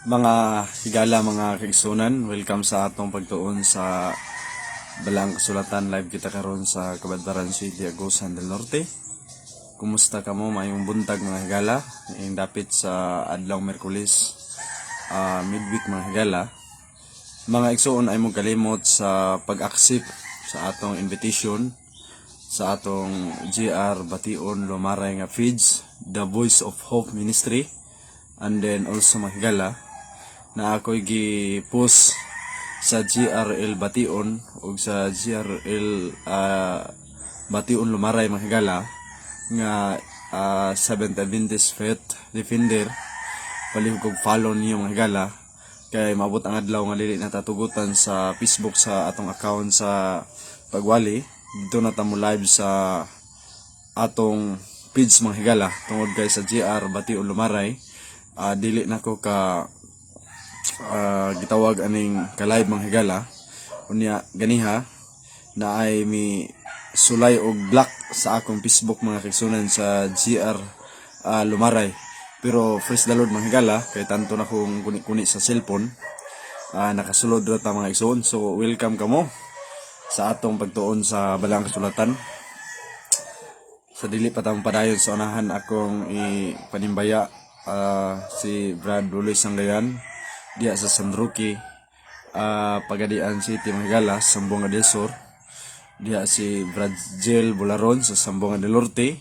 Mga higala, mga kaigsunan, welcome sa atong pagtuon sa Balang Kasulatan. Live kita karon sa Kabadbaran City, Agusan del Norte. Kumusta ka mo? Mayong buntag mga higala. Yung dapit sa adlaw Merkulis, midweek mga higala. Mga igsuon ay mong kalimot sa pag-accept sa atong invitation sa atong GR Bation Lumaray nga feeds, The Voice of Hope Ministry. And then also mga higala, na ako'y gi-post sa GRL Bation o sa GRL Bation Lumaray mga higala nga Seventh Adventist Faith Defender. Palihog kog follow niyo mga higala kay maabot ang adlaw nga dili natatugutan sa Facebook sa atong account sa Pagwali. Dito na tamo live sa atong page mga higala tungod kay sa GR Bation Lumaray. Dili nako ka gitawag aning ka-live mga higala. Unya ganiha na ay mi sulay og block sa akong Facebook mga kaigsunan sa GR Lumaray. Pero first the Lord mga higala kay tanto na kong kuni sa cellphone. Nakasulod ra ta mga igsoon. So welcome kamo sa atong pagtuon sa Balang Kasulatan. Sa dili pa tamo padayon sa unahan akong ipanimbaya si Brad Luloy Sanggayan diya sa San Roque, Pagadian City mga higala, Sambonga del Sur. Diya si Brad Jel Bularon sa Sambonga del Norte,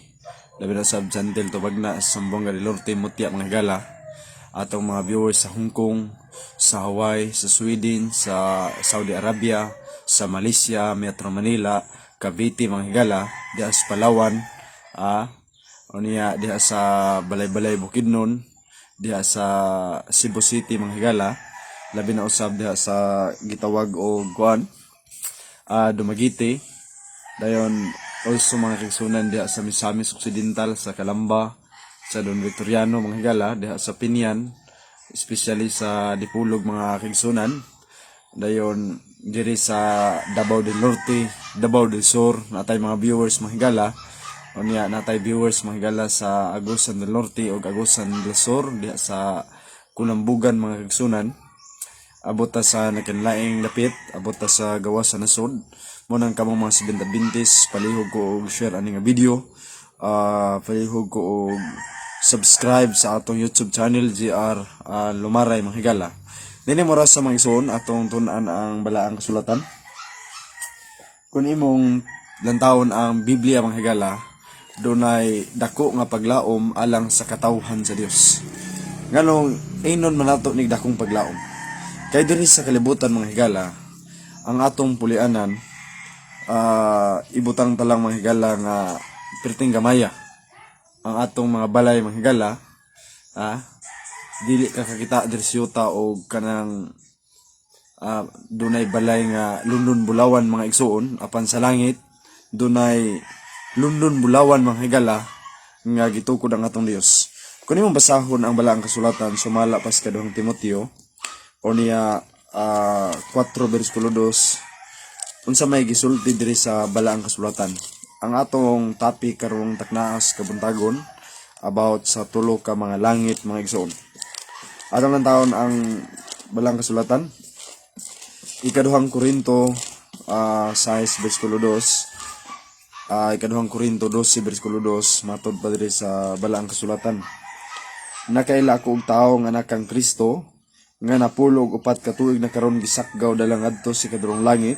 labi na sa Jantel Tobagna sa Sambonga del Norte, Mutia mga higala. Atong mga viewers sa Hong Kong, sa Hawaii, sa Sweden, sa Saudi Arabia, sa Malaysia, Metro Manila, Cavite mga higala, diya sa Palawan, diya sa Balay-Balay Bukidnon, diya sa Cebu City mga higala, labi na usab diya sa gitawag o Guan, Dumaguete. Dayon also mga kaigsunan diya sa Misamis Occidental, sa Calamba, sa Don Victoriano mga higala, diya sa Pinyan, especially sa Dipulog mga kaigsunan. Dayon diri sa Davao del Norte, Davao del Sur, natay mga viewers mga higala. Unya natay viewers mga higala sa Agusan del Norte o Agusan del Sur, diya sa Kunambugan mga kaigsunan. Abot ta sa nakinlaing dapit, abot ta sa gawas sa nasod. Munang kamong mga Seventh Adventist, palihog ko og share ani nga video. Palihog ko og subscribe sa atong YouTube channel GR Lumaray mga higala. Dili mo ra sa mga igsoon atong tun-an ang Balaang Kasulatan. Kung imong lantawon ang Biblia mga higala, dunay dako nga paglaom alang sa katawhan sa Dios. Nganong inon man nato nig dakong paglaom. Kay diri sa kalibutan mga higala, ang atong pulianan ibutang talang mga higala nga perting gamaya. Ang atong mga balay mga higala, dili ka kakita diri sa yuta o kanang dunay balay nga Lundon Bulawan mga igsuon. Apan sa langit dunay Lundon Bulawan mga higala nga gitukod ang atong Dios. Kung imong basahon ang Balaang Kasulatan, sumala pa sa kaduhang Timoteo o niya 4 versikulo 2, unsa may gisulti diri sa Balaang Kasulatan. Ang atong topic karong taknaas kabuntagon about sa tulo ka mga langit mga igsoon. Atong lang taon ang Balaang Kasulatan, ikaduhang Korinto 6 versikulo 2, ikaduhang Korinto 12 versikulo 2, matod pa diri sa Balaang Kasulatan. Nakaila ko og tawo nga nakang Kristo nga napulog upat ka tuig na karon gisakgaw dalang adto sa kadurong langit.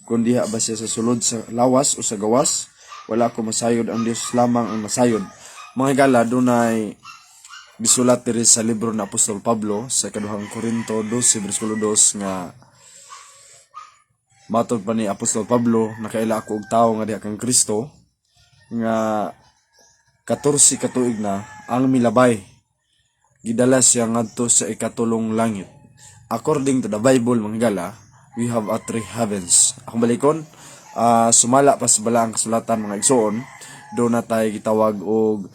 Kun diha ba siya sa sulod sa lawas o sa gawas, wala ko masayod, ang Dios lamang ang masayod. Mga higala, dunay gisulat diri sa libro na Apostol Pablo sa ikaduhang Korinto 12 versikulo 2 nga matod pa ni Apostol Pablo, nakaila ako og tawo nga diha kang Kristo nga 14 ka tuig na ang milabay gidala siya ngadto sa ikatulong langit. According to the Bible mga higala, we have three heavens. Akong balikon, sumala pa sa Balaang Kasulatan mga igsoon, do na tayo gitawag og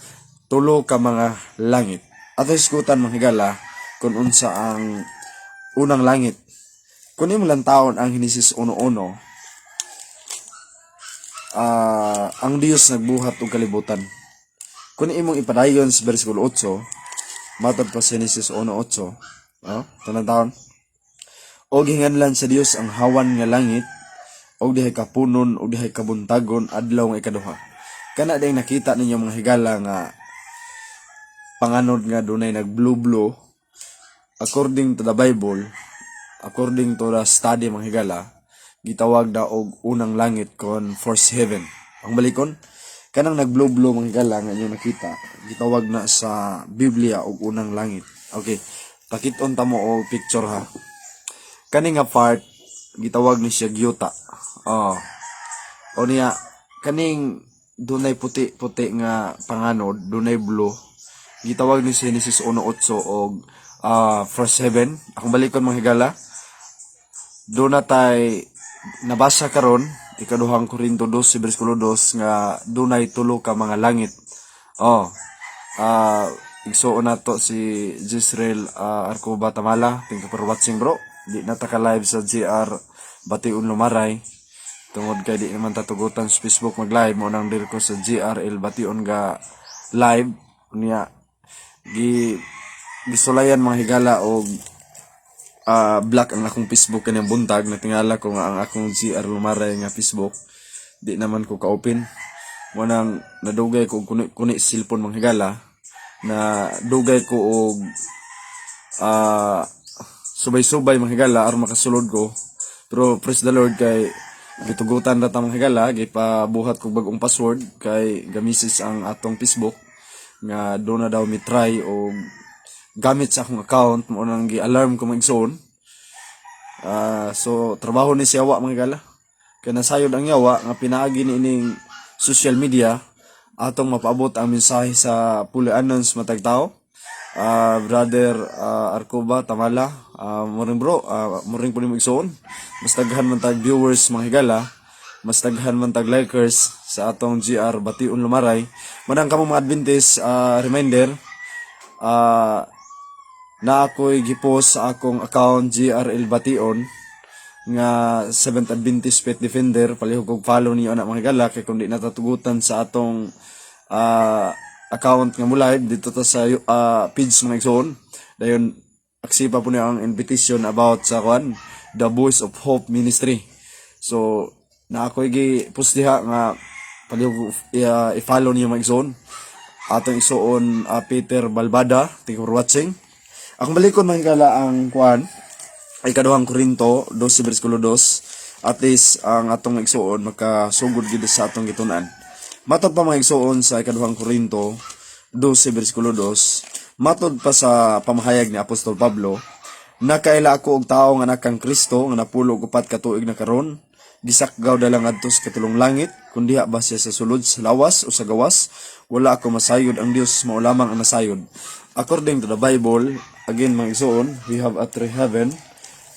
tulo ka mga langit. Ato iskutan mga higala kung unsa ang unang langit. Kung imong lantawon ang Henesis 1:1, ang Dios nagbuhat og kalibutan. Kung imong ipadayon sa versikulo 8, matod pa sa Genesis 1:8, Tanang taon. Og hinganlan sa Dios ang hawan nga langit, og dihay kapunon, og dihay kabuntagon adlaw nga ikaduha. Kana ding nakita ninyo mga higala nga panganod nga dunay nag-blue according to the Bible, according to the study mga higala, gitawag da og unang langit kon first heaven. Ang balikon, kanang nag-blue mga higala nga inyo nakita, gitawag na sa Biblia og unang langit. Okay, pakit-on ta mo og picture ha. Kani nga part gitawag ni siya gyuta. O niya kaning dunay puti nga panganod, dunay blue. Gitawag ni Genesis 1:8 og first heaven. Akong balikon mga higala. Doon na tay nabasa karon ikaduhang Korinto 12 bersikulo 2 nga dunay tulo ka mga langit. Igsuon nato si Jisrael Arcoba Tamala. Thank you for watching, bro. Di na ta ka live sa GR Bation Lumaray. Tungod kay di naman tatugutan sa Facebook mag-live mo nang dir ko sa GRL Bation ga live niya gisulayan mga higala og black ang akong Facebook kanyang buntag na tingala ko nga ang akong GR Lumaray nga Facebook di naman ko ka-open mo nang nadugay ko kuni cellphone mga higala na dugay ko og subay-subay mga higala aron makasulod ko. Pero praise the Lord kay gitugutan na ta mga higala, gipabuhat ko bagong password kay gamisis ang atong Facebook nga do na daw mi try o gamit sa akong account mo nang gi-alarm ko mag-zone. So trabaho ni si Yawa mga higala. Kay nasayod ang Yawa nga pinaagi ni ining social media atong mapaabot ang mensahe sa pulianon sa matag tao. Brother Arcoba Tamala, moring bro, moring po ni magsuon. Mas taghan man tag viewers mga higala, mas taghan man tag likers sa atong GR Bation Lumaray. Manang kamo mga Adventist reminder, na ako'y gipost sa akong account GRL Bation nga Seventh Adventist Faith Defender. Palihog kog follow niyo anak mga higala kay kung di natatugutan sa atong account nga mo live dito ta sa page mga igsoon. Dayon aksipa po niya ang invitation about sa The Voice of Hope Ministry. So na ako gi-post diha nga palihog i-follow niyo mga igsoon. Atong igsoon Peter Balbada, thank you for watching. Akong balikon mga higala ang ay ikaduhang Korinto 12 bersikulo 2. At least ang atong igsoon makasugod gid sa atong gitunan. Matod pa mga igsoon sa ikaduhang Korinto 12 bersikulo 2, matod pa sa pamahayag ni Apostol Pablo, nakaila ako og tao nga nakang Kristo nga napulo og 4 ka tuig na karon, gisakgaw dalang adto sa katulong langit, kundi ba siya sa sulod sa lawas o sa gawas, wala ako masayod, ang Dios mao lamang ang nasayod. According to the Bible, again mga igsoon, we have a three heaven.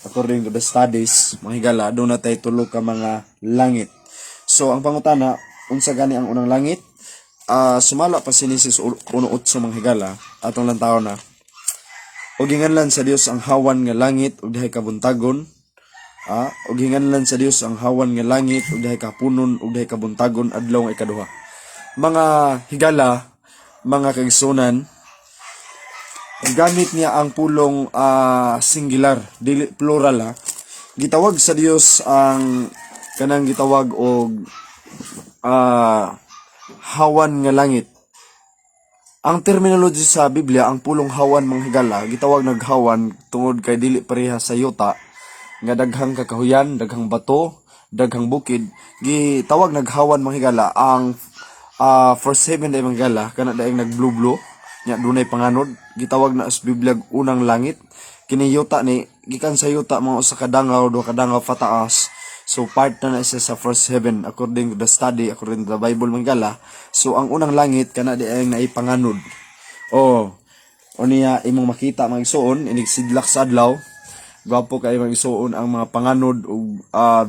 According to the studies, mga higala, doon na tayo tulo ka mga langit. So ang pangutana, unsa gani ang unang langit? Sumala pa si Genesis 1:8 mga higala atong lantaw na. Og hinganlan sa Dios ang hawan nga langit ug dihay kabuntagon. Og hinganlan sa Dios ang hawan nga langit ug dihay kapunon ug dihay kabuntagon adlaw nga ikaduha. Mga higala, mga kaigsunan, gamit niya ang pulong singular, dili plural Gitawag sa Dios ang kanang gitawag og hawan nga langit. Ang terminology sa Biblia, ang pulong hawan mga higala, gitawag naghawan tungod kay dili pareha sa yuta nga daghang kakahuyan, daghang bato, daghang bukid, gitawag naghawan mga higala. Ang first heaven day mga higala kana daing nagblue nya dunay panganod, gitawag na sa Biblia unang langit. Kini yuta ni gikan sa yuta mga usa ka dangaw, duha ka dangaw pataas. So part na siya sa first heaven according to the study, according to the Bible mga higala. So ang unang langit kana diay naipanganod. O niya imong makita mga igsoon inig sidlak sa adlaw. Gwapo kay mga igsoon ang mga panganod ug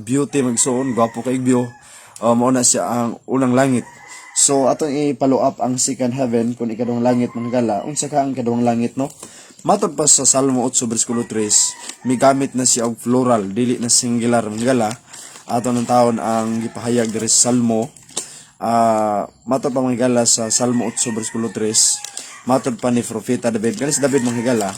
beauty mga igsoon, gwapo kay view. Mao na siya ang unang langit. So atong i-follow up ang second heaven kung ikaduhang langit mga higala. Unsa ka ang ikaduhang langit no? Matod pa sa Salmo 8 bersikulo 3, migamit na siya og plural, dili na singular mga higala. Ato ng taon ang gipahayag diri sa Salmo. Matod pa mga higala sa Salmo 8 bersikulo 3, matod pa ni Propeta David. Kanis David mga higala,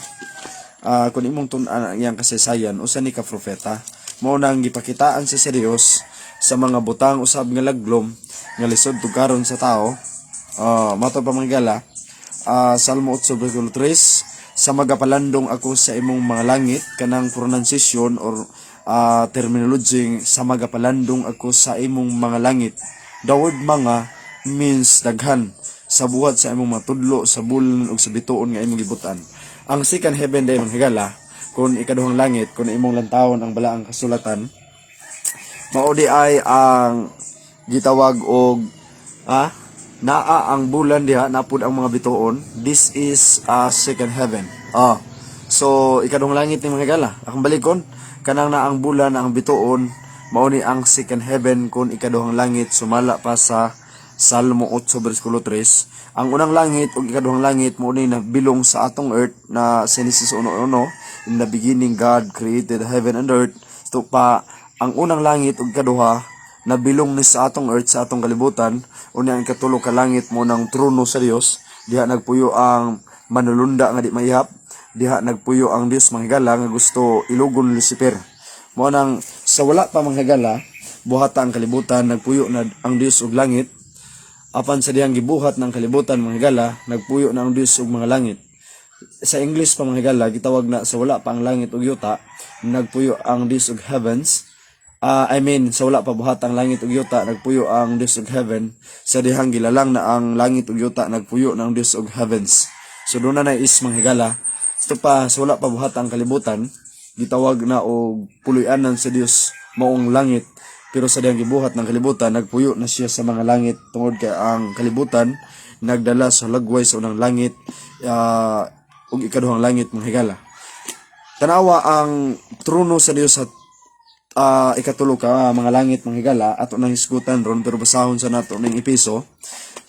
Kung imong tun-an ang iyang kasaysayan usa ni ka propeta, mao nang gipakitaan sa Dios sa mga butang usab nga laglom nga lisod tugaron sa tao. Mato pa mga gala, Salmo 8:3, sa magapalandong ako sa imong mga langit, kanang pronunciation or terminology, sa magapalandong ako sa imong mga langit. The word mga means daghan, sa buhat sa imong matudlo, sa bulan ug sa bituon nga imong gibutan. Ang second heaven day mga higala, kung ikaduhang langit, kung imong lantawon ang balaang kasulatan, mao di ay ang gitawag og naa ang bulan diha, napud ang mga bituon. This is second heaven. So ikaduhang langit ni mga higala, akong balikon, kanang na ang bulan ang bituon, mao ni ang second heaven kun ikaduhang langit, sumala pa sa Salmo 8:3. Ang unang langit ug ikaduhang langit mao ni nabilong sa atong earth na Genesis 1:1. In the beginning God created heaven and earth. Ito pa ang unang langit ug ikaduha nabilong ni sa atong earth, sa atong kalibutan. Unya ang ikatulo ka langit mo ng trono sa Dios. Diha nagpuyo ang manulunda nga di mayhap. Diha nagpuyo ang Dios manghigala nga gusto ilugon Lucifer. Mo nang sa wala pa manghigala, buhata ang kalibutan, nagpuyo na ang Dios ug langit. Apan sa dihang gibuhat ng kalibutan manghigala, nagpuyo na ang Dios ug mga langit. Sa English pa manghigala, gitawag na sa wala pa ang langit ug yuta, nagpuyo ang Dios ug heavens. Sa wala pa buhat ang langit ug yuta, nagpuyo ang Dios ug heaven. Sa dihang gilalang na ang langit ug yuta, nagpuyo ng Dios ug heavens. So doon na is manghigala. Ito pa, sa wala pa buhat ang kalibutan, gitawag na og puloy-anan sa Dios maong langit. Pero sa dihang gibuhat ng kalibutan, nagpuyo na siya sa mga langit, tungod kay ang kalibutan nagdala sa lagway sa unang langit ug ikaduhang langit manghigala. Tanawa ang trono sa Dios sa ikatulo ka mga langit manghigala, ato nang hisgutan ron, pero basahon sa nato ning Epeso.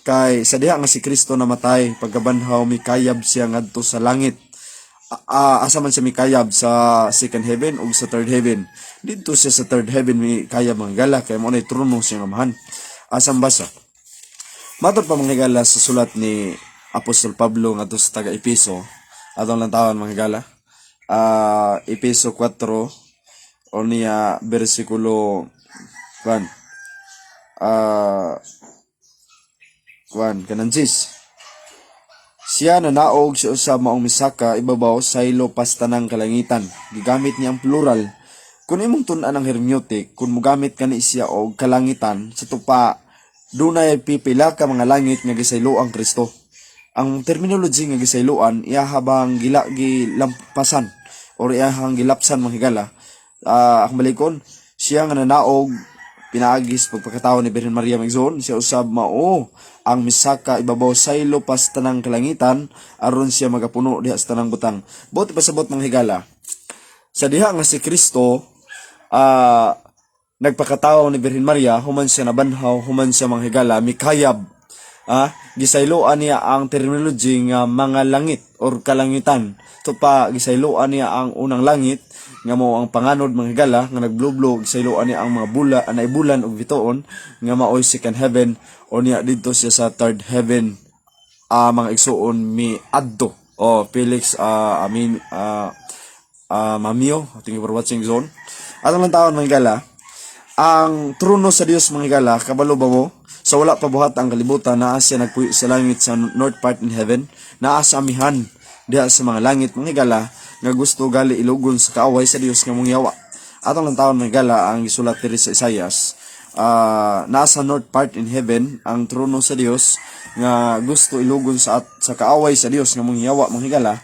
Kay sa diha nga si Kristo namatay, pagkabanhaw mikayab siya ngadto sa langit. Asa man siya mikayab, sa second heaven o sa third heaven. Dito siya sa third heaven mikayab manghigala, kay mo na trono siya ngamahan. Asang basa matod pa manghigala sa sulat ni Apostol Pablo ngadto sa taga Epeso, atong lantawan manghigala. Epeso 4 o niya versikulo 1 kanansis. Siya nanaog siya sa maong misaka ibabaw saylo pas tanang kalangitan. Gigamit niya ang plural. Kung imong tun-an ang hermeneutic, kung mugamit kani siya og kalangitan, sa tupa dunay pipila ka mga langit nga gisaylo ang Kristo. Ang terminology nga gisayloan iya habang gilampasan or iyahang gilapsan manghigala. Akong balikon, siya nga nanaog pinaagis pagpakatao ni Birhen Maria Magzon, siya usab mao ang misaka ibabaw saylo pas tanang kalangitan aron siya magapuno diha sa tanang butang. Buti pasabot manghigala, sa diha nga si Kristo nagpakatao ni Birhen Maria, human siya nabanhaw, human siya manghigala mikayab. Gisayloan niya ang terminology nga mga langit or kalangitan. Ito pa, gisayloan niya ang unang langit nga mao ang panganod manghigala nga nagblublo. Gisayloan niya ang mga bulan ug bituon nga maoy second heaven, o niya didto siya sa third heaven. Mga igsuon mi adto Felix Mamio, thank you for watching zone. Atong lang taon manghigala, ang trono sa Dios manghigala, kabalo ba mo? Sa wala pa buhat ang kalibutan, naa siya nagpuyo sa langit sa north part in heaven, naa sa amihan diha sa mga langit manghigala nga gusto gali ilugon sa kaaway sa Dios nga mongyawa. Atong lang taon manghigala ang gisulat diri sa Isaias, naa sa north part in heaven ang trono sa Dios nga gusto ilugon sa kaaway sa Dios nga mongyawa manghigala.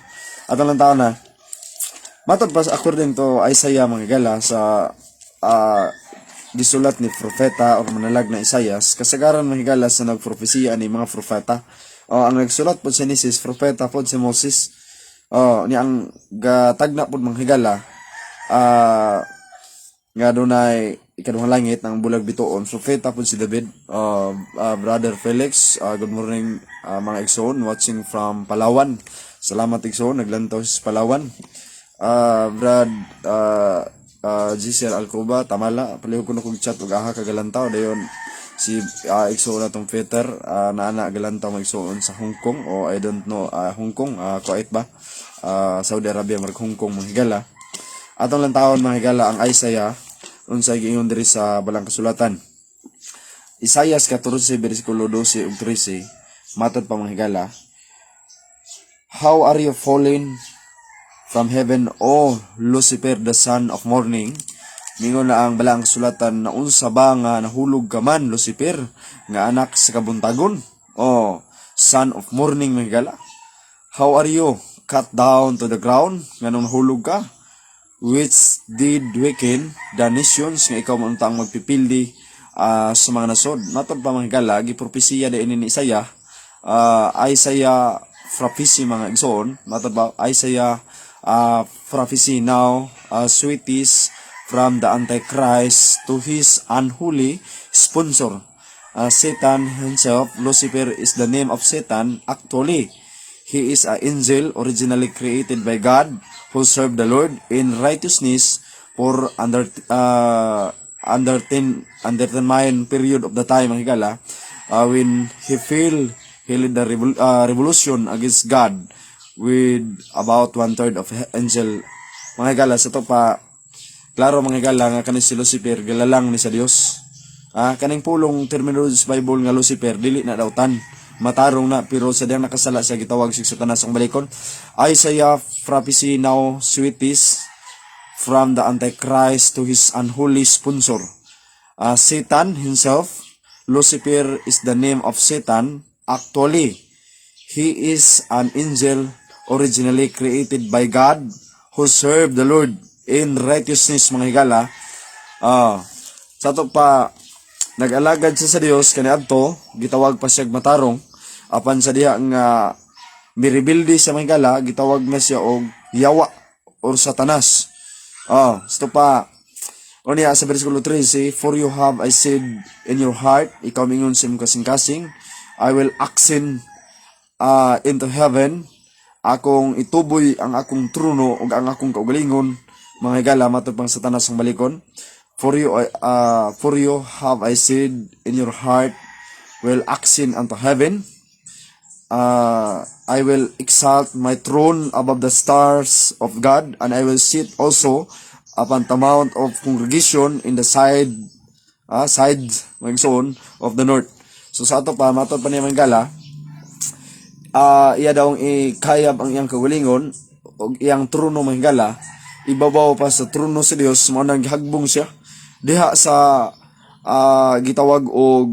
Atong lang taon na matod pa according to Isaiah manghigala sa gisulat ni propeta o manalag na Isaias, kasagaran mahigala sa nagprofesiya ni mga propeta. Ang nagsulat po si Genesis, propeta po si Moses. Ni ang gatagna po manghigala nga dunay ikaduhang langit ng bulag bituon, propeta po si David. Brother Felix, good morning mga igsoon watching from Palawan. Salamat igsoon, naglantaw sa Palawan. Brad Giselle Alcoba, tamala, palihog ko na kong chat ug aha kagalantaw dayon si igsoon natong Peter na ana galantaw magsuon sa Hong Kong, o I don't know Hong Kong, kuwait ba? Saudi Arabia marag Hong Kong mga higala. Atong lang taon mga higala ang Isaiah unsay giingon diri sa balang kasulatan. Isaiah 14 bersikulo 12 ug 13 matod pa mga higala. How are you fallen from heaven, O Lucifer, the son of morning? Mingon na ang balang kasulatan na unsa ba nga nahulog ka man, Lucifer, nga anak sa kabuntagon, o son of morning mga higala. How are you cut down to the ground, nga nung nahulog ka, which did weaken the nations, nga ikaw manuntang magpipildi sa mga nasod. Matod pa mga higala, gipropesiya din ni Isaiah, Isaiah prophecy mga igsoon, matod ba Isaiah prophecy now, sweeties from the Antichrist to his unholy sponsor. Satan himself, Lucifer is the name of Satan. Actually, he is an angel originally created by God who served the Lord in righteousness for undetermined period of the time, mga higala, when he led the revolution against God with about 1/3 of angel. Mga higala, sa to pa klaro mga higala nga kaning si Lucifer gilalang ni sa Dios. Kaning pulong terminology sa Bible nga Lucifer dili na daw tan, matarong na, pero sa diyang nakasala siya gitawag si Satanas ang balikon. Isaiah prophecy now sweeties from the Antichrist to his unholy sponsor. Satan himself, Lucifer is the name of Satan. Actually, he is an angel originally created by God who served the Lord in righteousness, mga higala. Sa to pa nag-alagad siya sa Dios kaniadto, gitawag pa siya matarong, apan sa diha nga miribildi sa mga higala, gitawag na siya og yawa or Satanas. Sa to pa unya sa bersikulo 13, for you have I said in your heart, ikaw mingon sa imong kasing-kasing, I will ascend into heaven, akong ituboy ang akong trono ug ang akong kaugalingon, mga higala, matod pang Satanas ang balikon. For you have I said in your heart, will ascend unto heaven. I will exalt my throne above the stars of God, and I will sit also upon the mount of congregation in the sides of the north. So sa ato pa, matod pa niya mga higala, iya daw ikayab ang iyang kaugalingon o iyang trono, mga higala, ibabaw pa sa trono sa Dios, mo nang gihagbong siya diha sa gitawag og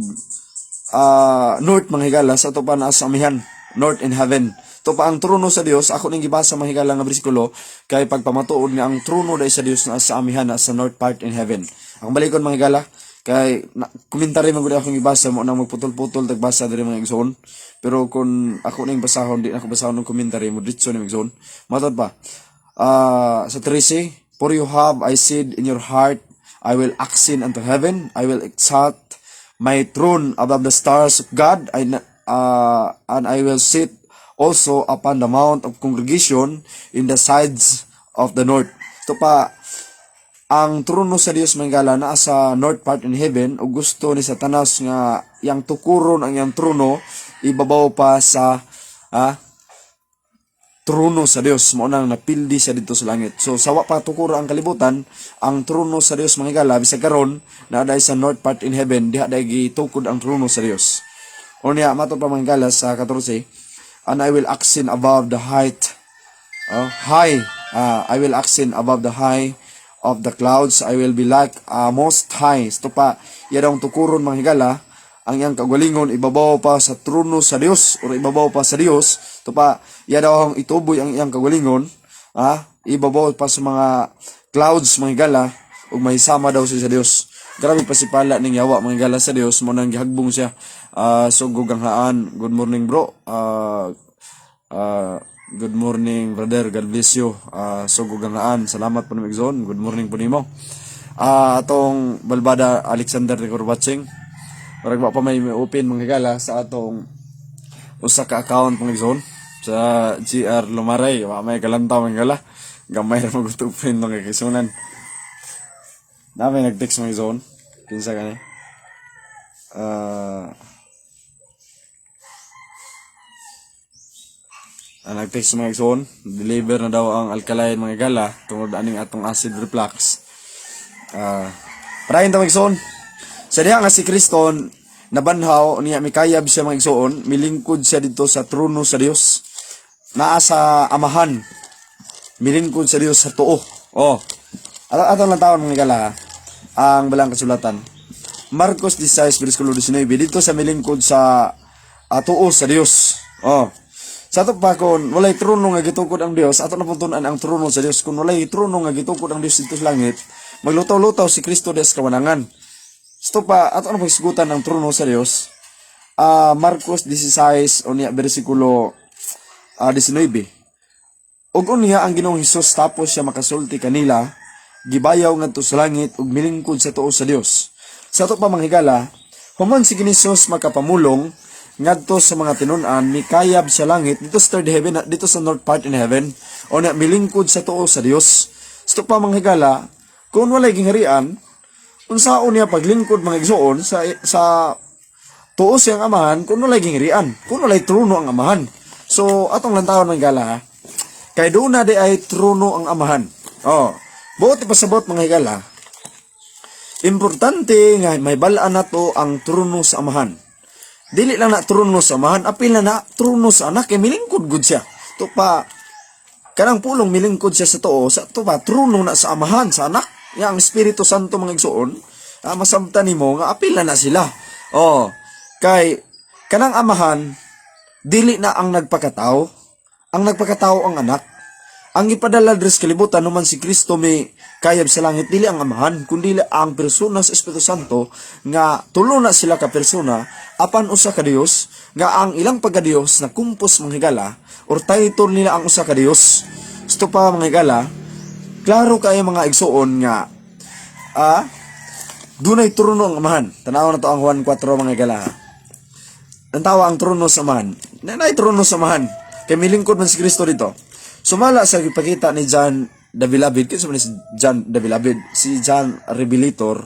north, mga higala, sa to pa na sa amihan, north in heaven. To pa ang trono sa Dios, ako ning gibasa mga higala nga bersikulo, kay pagpamatuod nga ang trono dai sa Dios na sa amihan na sa north part in heaven. Ang balikon mga higala, kay komentary man gud akong gibasa, mo nang magputol-putol tagbasa diri mga igsoon. Pero kung ako ning basahon, di ako basahon ng komentary mo ditso ni igsoon. Matod pa sa 13, for you have I said in your heart, I will ascend unto heaven, I will exalt my throne above the stars of God, and I will sit also upon the mount of congregation in the sides of the north. Ito pa, ang trono sa Dios, mga higala, naa sa north part in heaven, o gusto ni Satanas nga yang tukuron ang yang trono ibabaw pa sa trono sa Dios, mo nang napildi siya dito sa langit. So sawa pa tukuro ang kalibutan, ang trono sa Dios, mga higala, bisag karon na dai sa north part in heaven, diha dai gitukod ang trono sa Dios. Unya mato pa mga higala sa 14, and I will ascend above the height I will ascend above the high of the clouds, I will be like most high. Ito pa, yan ang tukuron, mga higala, ang iyang kagalingon ibabaw pa sa trono sa Dios, o ibabaw pa sa Dios. Ito pa, yan daw ang ituboy ang iyang kagalingon, ibabaw pa sa mga clouds, mga higala, ug mahisama daw siya sa Dios. Grabe pasipala ning yawa, mga higala, sa Dios, mo nang gihagbong siya. Sugog ang haan. Good morning, bro. Good morning, brother. God bless you. Sugog ang haan. Salamat po na Migzon. Good morning po nimo. Atong Balbada Alexander de Corbatching. Parang pa may open, mga higala, sa atong usa ka account, mga Migzon, sa GR Lumaray. May kalantaw, mga higala. Gamay na magutog friend ng kakisunan. Dami nag-text, mga Migzon. Kinsa ka ni? Nag-text mga igsoon, deliver na daw ang alkaline mga higala tungod aning atong acid reflux. Parahin ta mga igsoon. Sa diha nga si Kristo nabanhaw niya mikayab siya mga igsoon, milingkod siya dito sa trono sa Dios. Naa sa amahan. Milingkod sa Dios sa tuo. Oh. Atong lang taon mga higala ang balang kasulatan. Marcos 16 versikulo 19 dito sa milingkod sa tuo sa Dios. Oh. Sa ato pa kung walay trono nga gitukod ang Dios, ato na puntunan ang trono sa Dios. Kung walay trono nga gitukod ang Dios dito sa langit, maglutaw-lutaw si Kristo des kawanangan. Ito pa, ato na pagsigutan ang trono sa Dios. Marcos 16 o niya versikulo 19. Ug unya ang Ginoong Hesus tapos siya makasulti kanila, gibayaw ngadto sa langit ug milingkod sa tuo sa Dios. Sa ato pa mga higala, human si Hesus makapamulong ngadto sa mga tinun-an, mikayab sa langit dito sa third heaven, dito sa north part in heaven, o na milingkod sa tuo sa Dios. Ito pa mga higala, kung walay gingharian, unsaon niya paglingkod mga igsoon sa tuo siyang amahan, kung walay gingharian, kung walay trono ang amahan. So atong lantawan mga higala, kay doon na di ay trono ang amahan. Buot ipasabot mga higala, importante nga may balaan nato ang trono sa amahan. Dili lang na trono sa amahan, apil na trono sa anak, kay milingkod gud siya. Ito pa, kanang pulong milingkod siya sa tuo, sa ito pa, trono na sa amahan, sa anak. Yang ang Espiritu Santo mga igsoon, masamtan nimo nga apil na sila. Kay, kanang amahan, dili na ang nagpakatao, ang nagpakatao ang anak. Ang ipadala dres kalibutan naman si Kristo may kayab sa langit, dili ang amahan, kundi ang persona sa Espiritu Santo nga tulo na sila ka persona apan usa ka Dios, nga ang ilang pagka-Dios na kumpos mga higala or title nila ang usa ka Dios. Ito pa mga higala, klaro kayo mga igsoon nga dunay trono ang amahan. Tanaw na to ang Juan 4 mga higala. Ang tawa ang trono sa amahan. Nanay trono sa amahan. Kay milingkod man si Kristo dito. Sumala sa ipakita ni John the Beloved, kasi si John the Beloved, si John Revelator,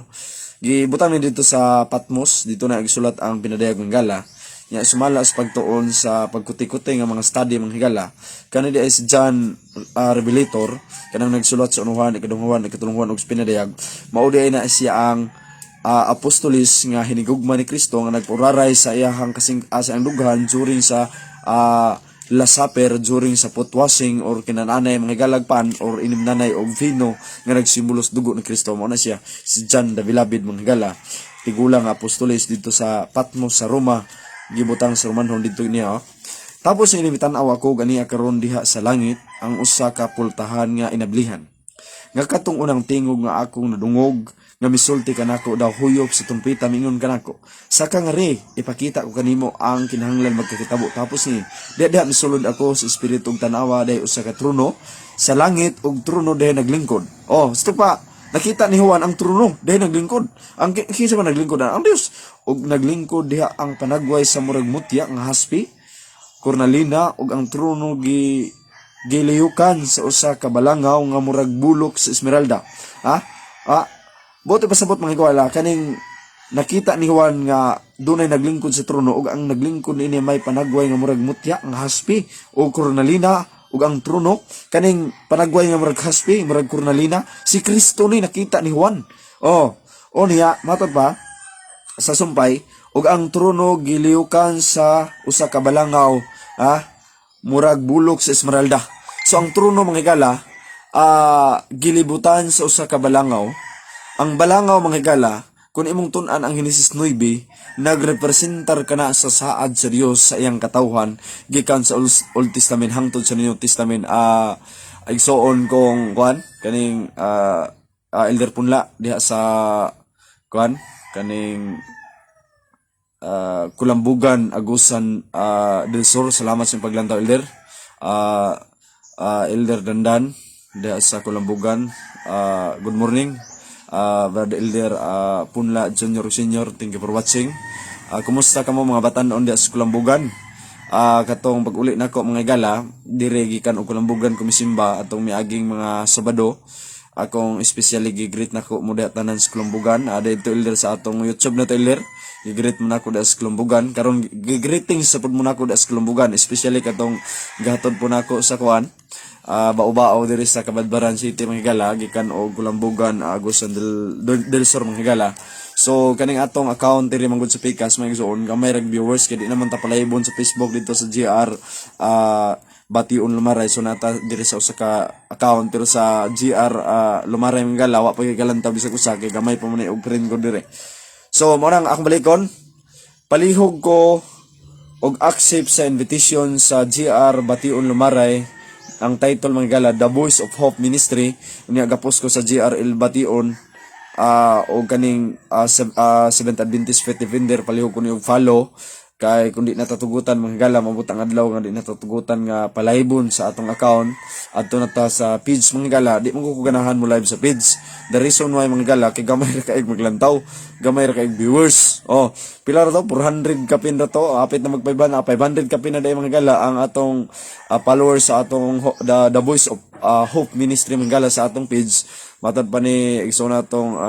gibutang ni dito sa Patmos, dito na gisulat ang pinadayag ng higala. Nya sumala sa pagtuon sa pagkuti-kuti nga mga study mga higala. Kani di ay si John Revelator, kanang nagsulat sa unuhan, ikadunghuan, ikatulunghuan ug pinadayag. Mao di ay na siya ang apostolis nga hinigugma ni Kristo nga nagpuraray sa iyahang kasing sa ang dughan during sa Last Supper, during sa pot washing or kinananay mga galagpan or inimnanay og vino nga nagsimbolos dugo ni Kristo. Mao na siya si John the Beloved mga higala, tigulang apostolis dito sa Patmos sa Roma, gibutang sa Romanhon dito niya. Tapos inimitan-aw ako ganiya karon diha sa langit ang usa ka pultahan nga inablihan. Nga katong unang tingog nga akong nadungog nga misulti kanako daw huyop sa tumpita mingon kanako. Saka nga re ipakita ko kanimo ang kinahanglan magkakitabo. Tapos ni diha misulod ako sa espiritu ug tanawa day usa ka trono sa langit ug trono day naglingkod. Ito pa, nakita ni Juan ang trono day naglingkod. Ang kinsa man naglingkod ang Dios ug naglingkod diha ang panagway sa murag mutya nga haspi, kornalina ug ang trono giliyukan sa usa ka balangaw nga murag bulok sa esmeralda. Buti pasabot mga higala, kaning nakita ni Juan nga dunay naglingkod sa trono ug ang naglingkod niini may panagway nga murag mutya nga haspi o kornalina ug ang trono kaning panagway nga murag haspi, murag kornalina, si Kristo ni nakita ni Juan. Niya matod pa sa sumpay ug ang trono giliyukan sa usa ka balangaw, murag bulok sa esmeralda. So ang trono mga higala, gilibutan sa usa ka balangaw. Ang balangaw mga higala, kung imong tun-an ang Henesis 9, nagrepresentar kana sa saad sa Dios sa iyang katawhan gikan sa Old Testament hangtod sa New Testament. Igsoon kong kaning elder punla diha sa kaning Kulambugan, Agusan del Sur. Salamat sa paglantaw elder. Elder Dandan diha sa Kulambugan. Good morning. Brother Elder Punla Junior Senior, thank you for watching. Kumusta kamo mga batan-on diha sa Kulambugan? Katong pag-uli nako mga higala, dire gikan og Kulambugan kumisimba atong miaging mga Sabado. akong especially gigreet nako mo diha tanan sa Klumbugan. Dito elder sa atong YouTube na to elder. Gigreet mo nako diha sa Klumbugan. Karon gigreeting sa pud mo nako diha sa Klumbugan, especially katong gahatod po nako sa kuan. Bao-bao diri sa Cabadbaran City mga higala gikan og Kulambugan, Agusan del Sur mga higala. So kaning atong account diri manggod sa Pikas mga igsoon, gamay rag viewers kay di naman ta palaybon sa Facebook dito sa GR Bation Lumaray. So nata diri sa usa ka account, pero sa GR Lumaray mga higala wa pa gigalantaw bisag usa kay gamay pa man og friend ko dire. So mo nang akong balikon, palihog ko og accept sa invitation sa GR Bation Lumaray. Ang title mga gala, The Voice of Hope Ministry. Unya gapos ko sa GRL Bation o kaning Seventh Adventist Faith Defender, palihog ko niyo follow kay kundi natatugutan mga gala mabutang adlaw nga di natatugutan nga palaybon sa atong account adto na ta sa page mga gala. Di mo ko ganahan mo live sa page. The reason why mga gala kay gamay ra kaig maglantaw, gamay ra kaig viewers. Pila ra to 400 kapin ra to, apit na magpayban 500 kapin na day mga gala ang atong followers sa atong the Voice of Hope Ministry mga gala sa atong page. Matad pa ni igsoon natong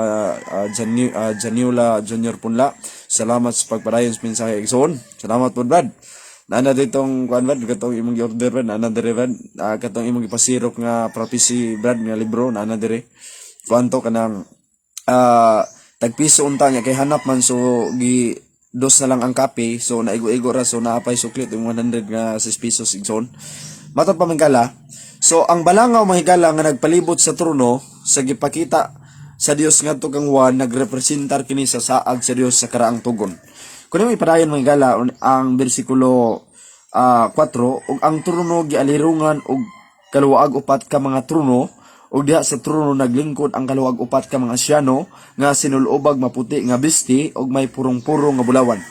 Janiula Junior Punla. Salamat sa pagpadayon sa mensahe igsoon. Salamat po Brad. Nana ditong kuan Brad katong imong gi-order Brad, nana dire Brad. Katong imong gipasirok nga prophecy Brad nga libro nana dire. Kuanto kanang tagpiso unta nya kay hanap man, so gi dos na lang ang kape, so naigo-igo ra, so naapay suklit yung 100 nga 6 pesos igsoon. Matad pa mangala. So ang balangaw mga higala nga nagpalibot sa trono sa gipakita sa Dios ngadto kang Juan, nagrepresentar kini sa saad sa Dios sa karaang tugon. Kuno may padayon mga higala ang bersikulo 4, ug ang trono gialirungan og kaluwaag upat ka mga trono, ug diha sa trono naglingkod ang kaluwaag upat ka mga asyano nga sinulobag maputi nga bisti ug may purong-purong nga bulawan.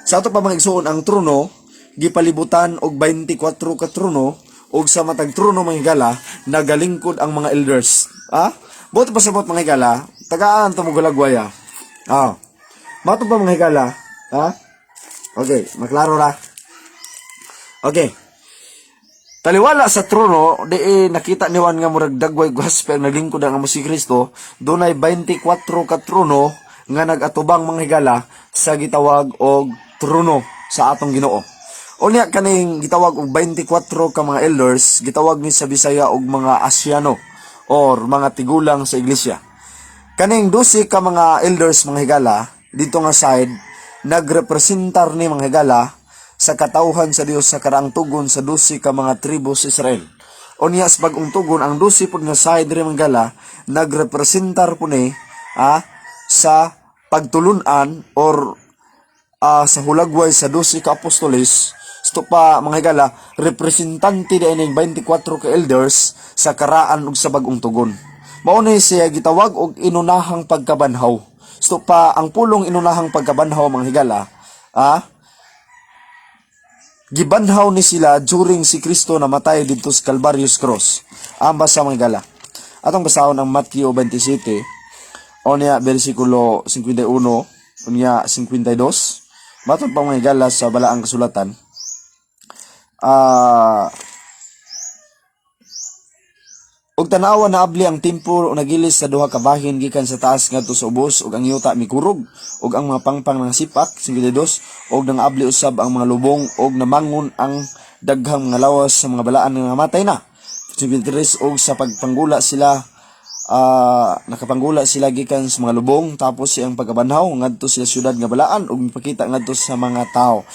Sa ato pa mga igsoon, ang trono gipalibutan og 24 ka trono, ug sa matag trono mga higala nagalingkod ang mga elders. Buti pa sa mga higala, tagaan to mo gulagwaya. Mato pa mga higala, Okay, maklaro ra. Okay. Taliwala sa trono, di nakita ni Juan nga murag dagway gospel naglingkod ang amo si Kristo. Dunay 24 ka trono nga nagatubang mga higala sa gitawag og trono sa atong Ginoo. Unya kaning gitawag og 24 ka mga elders, gitawag ni sa Bisaya og mga asyano or mga tigulang sa iglesia. Kaning 12 ka mga elders mga higala dito nga side nagrepresentar ni mga higala sa katawhan sa Dios sa karaang tugon sa 12 ka mga tribo sa Israel. Unya sa bagong tugon ang 12 pud nga side ri mga higala nagrepresentar po ni sa pagtulunan or sa hulagway sa 12 ka apostoles. Ito pa mga higala, representante din ng 24 ka elders sa karaan ug sa bagong tugon. Maunay siya gitawag og inunahang pagkabanhaw. Ito pa ang pulong inunahang pagkabanhaw mga higala, gibanhaw ni sila during si Kristo namatay dito sa Calvarius Cross. Ang basa mga higala. Atong basahon ang Matthew 27, onya bersikulo 51, onya 52. Matod pa mga higala sa balaang kasulatan. Og tanawa na abli ang templo nagilis sa duha ka bahin gikan sa taas ngadto sa ubos, ug ang yuta mikurog, ug ang mga pangpang nga sipak 52, ug nang abli usab ang mga lubong, ug namangon ang daghang mga lawas sa mga balaan nga namatay na. 53, ug sa pagpanggula sila nakapanggula sila gikan sa mga lubong, tapos siyang pagkabanhaw ngadto sa syudad nga balaan ug mipakita ngadto sa mga tao.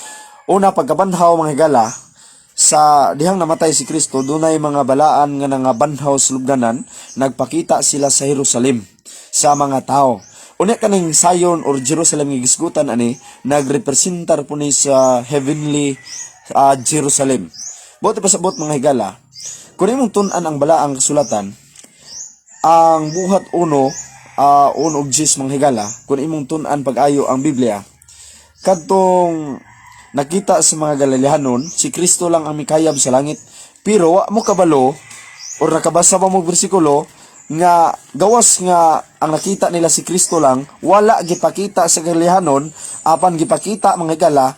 Una, pagkabanhaw mga higala, sa dihang namatay si Kristo, dunay mga balaan nga nangabanhaw sa lubganan, nagpakita sila sa Jerusalem sa mga tao. Unya kaning Zion or Jerusalem nga gisgutan ani, nagrepresentar po ni sa heavenly Jerusalem. Buti pa sabot mga higala, kung imong tun-an ang balaang kasulatan, ang buhat 1 og 10 mga higala, kung imong tun-an pag-ayo ang Biblia, kadtong nakita sa mga Galileanon, si Kristo lang ang mikayab sa langit. Pero wa mo kabalo or nakabasa pa mo bersikulo nga gawas nga ang nakita nila si Kristo lang, wala gipakita sa Galileanon, apan gipakita mga higala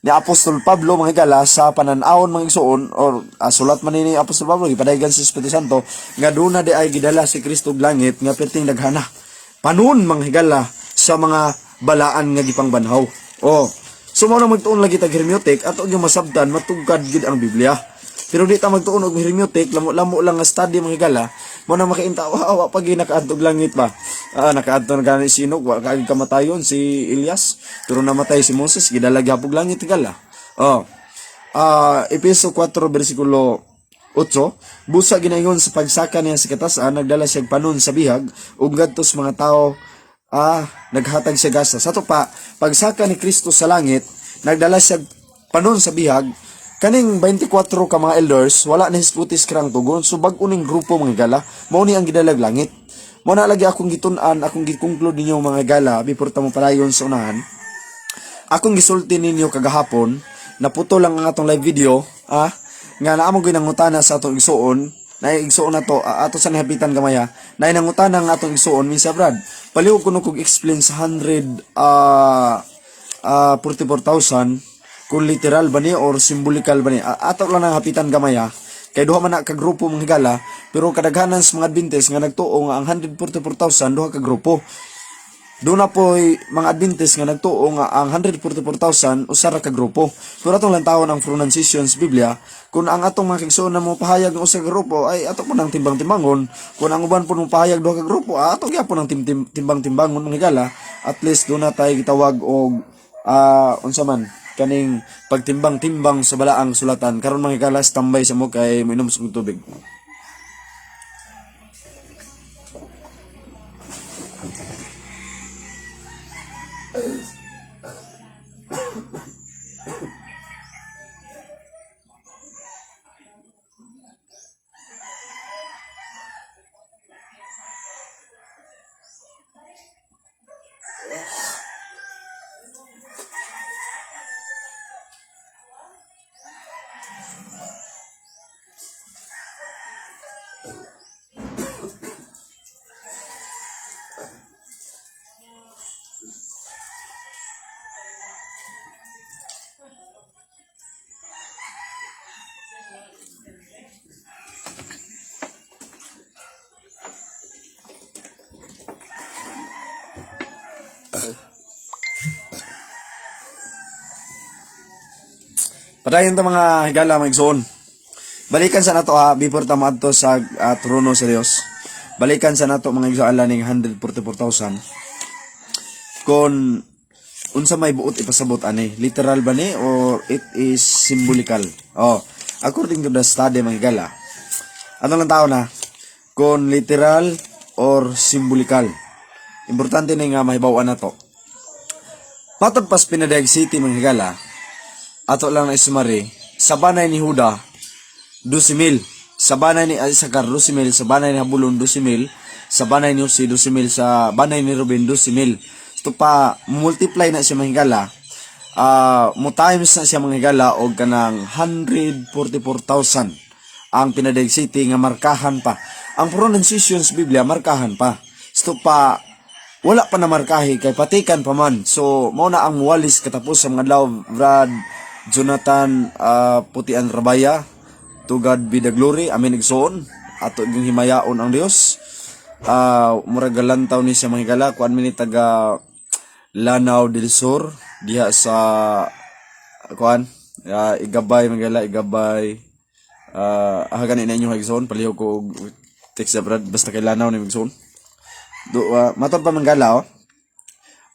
ni Apostol Pablo mga higala sa pananawon mga igsoon or sulat man ni Apostol Pablo gipadaygan sa Espiritu Santo nga duna di ay gidala si Kristo og langit nga perting daghana panon mga higala sa mga balaan nga gipangbanhaw. So mao na magtuon lagi tag hermeneutic ato gyud masabtan matugkad gid ang Biblia. Pero di ta magtuon og hermeneutic lamo lang nga study mga higala mo na makainta wa pag nakaadtog langit ba. Nakaadto na gani sinog wa kaag kamatayon si Elias pero namatay si Moses gidala gyapon langit higala. Efeso 4 bersikulo 8 busa ginaingon sa pagsaka niya sa katasan nagdala siya panon sa bihag ug ngadtos mga tao naghatag siya gasa. Sa to pa pagsaka ni Kristo sa langit nagdala siya panon sa bihag. Kaning 24 ka mga elders, wala na hisputis krang tugon. So bag uning grupo mga gala, mao ni ang gidalag langit. Mao na lagi akong gitun-an, akong gi-conclude ninyo mga gala, before ta mo palayon sa unahan. Akong gisulti ninyo kagahapon, naputo lang ang atong live video, nga naamo gyud nangutana sa atong igsuon, na igsuon na to, ato sa nahapitan gamaya, na nangutana ang atong igsuon, minsa brad, palihog ko kog explain sa 44,000, kung literal ba ni or symbolikal ba ni. Ato lang nang hapitan gamaya kay duha man na ka grupo mga higala pero kadaghanan sa mga Adventist nga nagtuo nga ang 144,000 duha ka grupo. Doon na po mga Adventist nga nagtuo nga ang 144,000 usa ra ka grupo. Pero atong lang tawon ang pronunciation sa Biblia kung ang atong mga kigsuon na mo pahayag ng usa ka grupo ay ato po nang timbang-timbangon. Kung ang uban po mo pahayag duha ka grupo ato gyapon nang timbang-timbangon mga higala. At least doon na tayo gitawag og unsa man kaning pagtimbang-timbang sa balaang sulatan karon mga higala tambay sa mo kay minom sa tubig. Padayon ta mga higala mga igsoon. Balikan sa nato before ta maadto sa trono sa Dios. Balikan sa nato mga igsoon ning 144,000. Kon unsa may buot ipasabot ani, literal ba ni or it is symbolical? According to the study mga higala. Ano lang tao na kon literal or symbolical. Importante na nga mahibaw-an nato. Matod pas Pinadayag City mga higala. Ato lang na isumari, sa banay ni Huda, 12,000. Sa banay ni Isakar, 12,000. Sa banay ni Habulon, 12,000. Sa banay ni Jose, 12,000. Sa banay ni Ruben, 12,000. Ito pa, multiply na siya mga higala. Mo times na siya mga higala o kanang 144,000. Ang Pinadayag City nga markahan pa. Ang pronunciation sa Biblia, markahan pa. Ito pa, wala pa na markahi, kay patikan pa man. So, mao na ang walis katapos sa mga adlaw, Brad Jonathan Putian Rabaya, to God be the glory, amin igsoon, ato yung himayaon ang Dios. Murag galantaw ni siya mga higala, kuan mini taga Lanao del Sur, diha sa kuan, igabay mga higala, igabay, ganin na inyong igsoon, paliho ko text sa Brad, basta kay Lanao ni igsoon. Matod pa mga higala,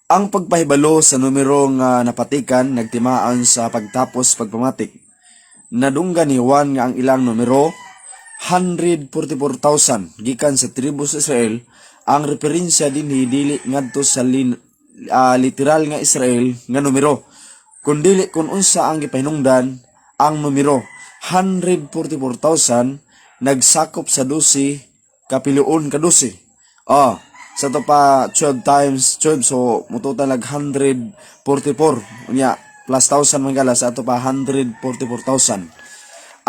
ang pagpahibalo sa numero nga napatikan nagtimaan sa pagtapos pagpamatik. Nadunggan ni Juan nga ang ilang numero 144,000 gikan sa tribo sa Israel. Ang referensya dinhi dili ngadto sa literal nga Israel nga numero, kundi kun unsa ang gipahinungdan ang numero 144,000 nagsakop sa 12 kapiluon ka 12. Sa to pa 12 times 12 so mututan lag 144 unya plus 1,000 man gala sa ato pa 144,000.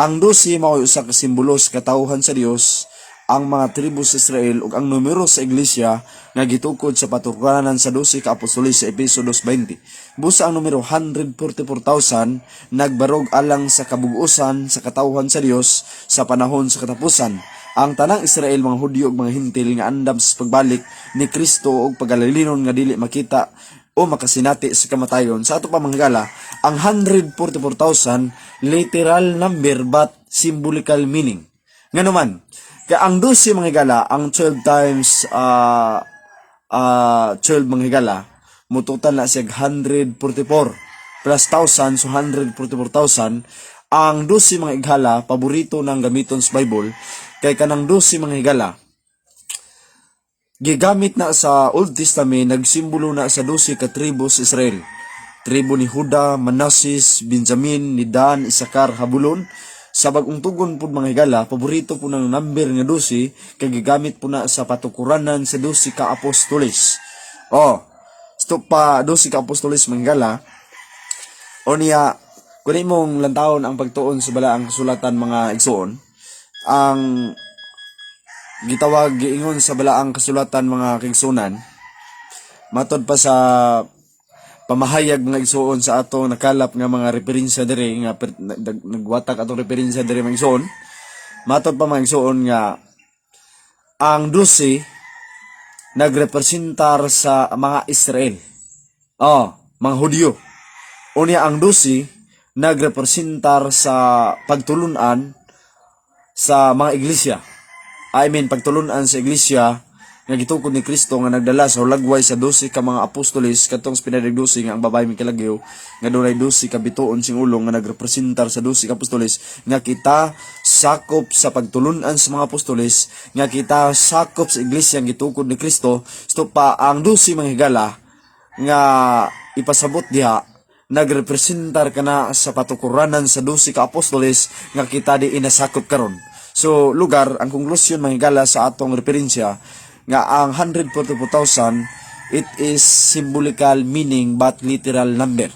Ang 12 mao usa ka simbolo sa katawhan sa Dios ang mga tribo sa Israel ug ang numero sa iglesia nga gitukod sa patukaran sa 12 ka apostoles sa Efeso 2:20. Busa ang numero 144,000 nagbarog alang sa kabugusan sa katawhan sa Dios sa panahon sa katapusan. Ang tanang Israel, mga Hudyo ug mga Hintil nga andam sa pagbalik ni Kristo ug pagalilinon nga dili makita o makasinati sa kamatayon. Sa ato pa mga higala, ang 144,000 literal number but symbolical meaning. Nga naman, kaya ang 12 mga higala, ang 12 times 12 mga higala, mututan na siya 144 plus 1,000, so 144,000. Ang 12 mga higala, paborito ng gamiton sa Bible, kay kanang 12 mga higala, gigamit na sa Old Testament, nagsimbolo na sa 12 ka tribo sa Israel. Tribo ni Juda, Manasseh, Benjamin, ni Dan, Isakar, Habulon. Sa bagong tugon po mga higala, paborito po ng number nga 12, kay gigamit po na sa patukuranan sa 12 ka apostoles. Stop pa 12 ka apostoles mga higala. O niya, kung mong lantawon ang pagtuon sa balaang kasulatan mga igsoon, ang gitawag giingon sa balaang kasulatan mga kaigsunan, matod pa sa pamahayag mga igsoon sa ato nakalap nga mga referensya diri nga nagwatak atong referensya diri mga igsoon, matod pa mga igsoon nga ang 12 nagrepresentar sa mga Israel, mga Hudyo. Unya ang 12 nagrepresentar sa pagtulunan sa mga iglesia. Pagtulunan sa iglesia nga gitukod ni Kristo nga nagdala sa hulagway sa 12 ka mga apostoles katong pinadig 12 nga ang babae Mikilagyo nga dunay 12 ka bituon sing ulo nga nagrepresentar sa 12 ka apostoles nga kita sakop sa pagtulunan sa mga apostoles, nga kita sakop sa iglesia nga gitukod ni Kristo. Sto pa ang 12 mga higala nga ipasabot diha nagrepresentar kana sa patukuranan sa 12 ka apostoles nga kita di inasakop karon. So lugar, ang konklusyon mga higala sa atong referensya nga ang 144,000, it is symbolical meaning but literal number.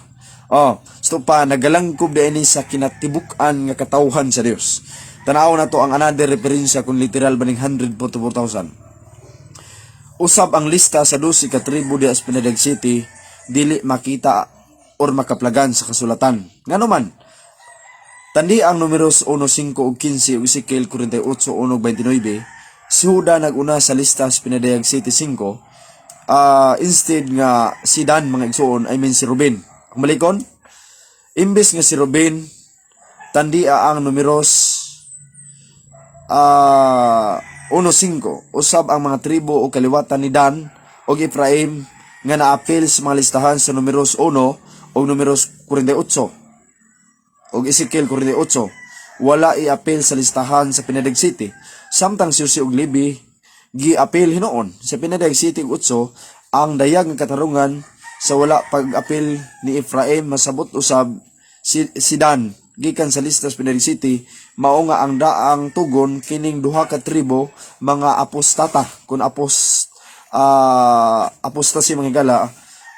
So pa nagalangkob diini sa kinatibuk-an nga katawhan sa Dios. Tanaw na to ang another referensya kung literal baning 144,000. Usab ang lista sa 12 ka tribo di Espinadeg City dili makita or makaplagan sa kasulatan. Ngano man, tandi ang numeros 1:5 ug 15 ug Ezekiel 48:1-29. Si Juda naguna sa lista sa Pinadayag City 5, instead nga si Dan mga igsoon, si Ruben. Ang malikon, imbes nga si Ruben, tandia ang numeros 1:5. Usab ang mga tribo o kaliwatan ni Dan o Ephraim nga naapil sa mga listahan sa numeros 1 o numeros 48 o Ezekiel 48. Wala i-apil sa listahan sa Pinadayag City. Samtang si Jose ug Levi gi-apil hinoon sa Pinadayag City ug 8, ang dayag nga katarungan sa wala pag-apil ni Ephraim masabot usab si Dan gikan sa lista sa Pinadayag City. Mao nga ang daang tugon kining duha ka tribo mga apostata kun apostasy mga higala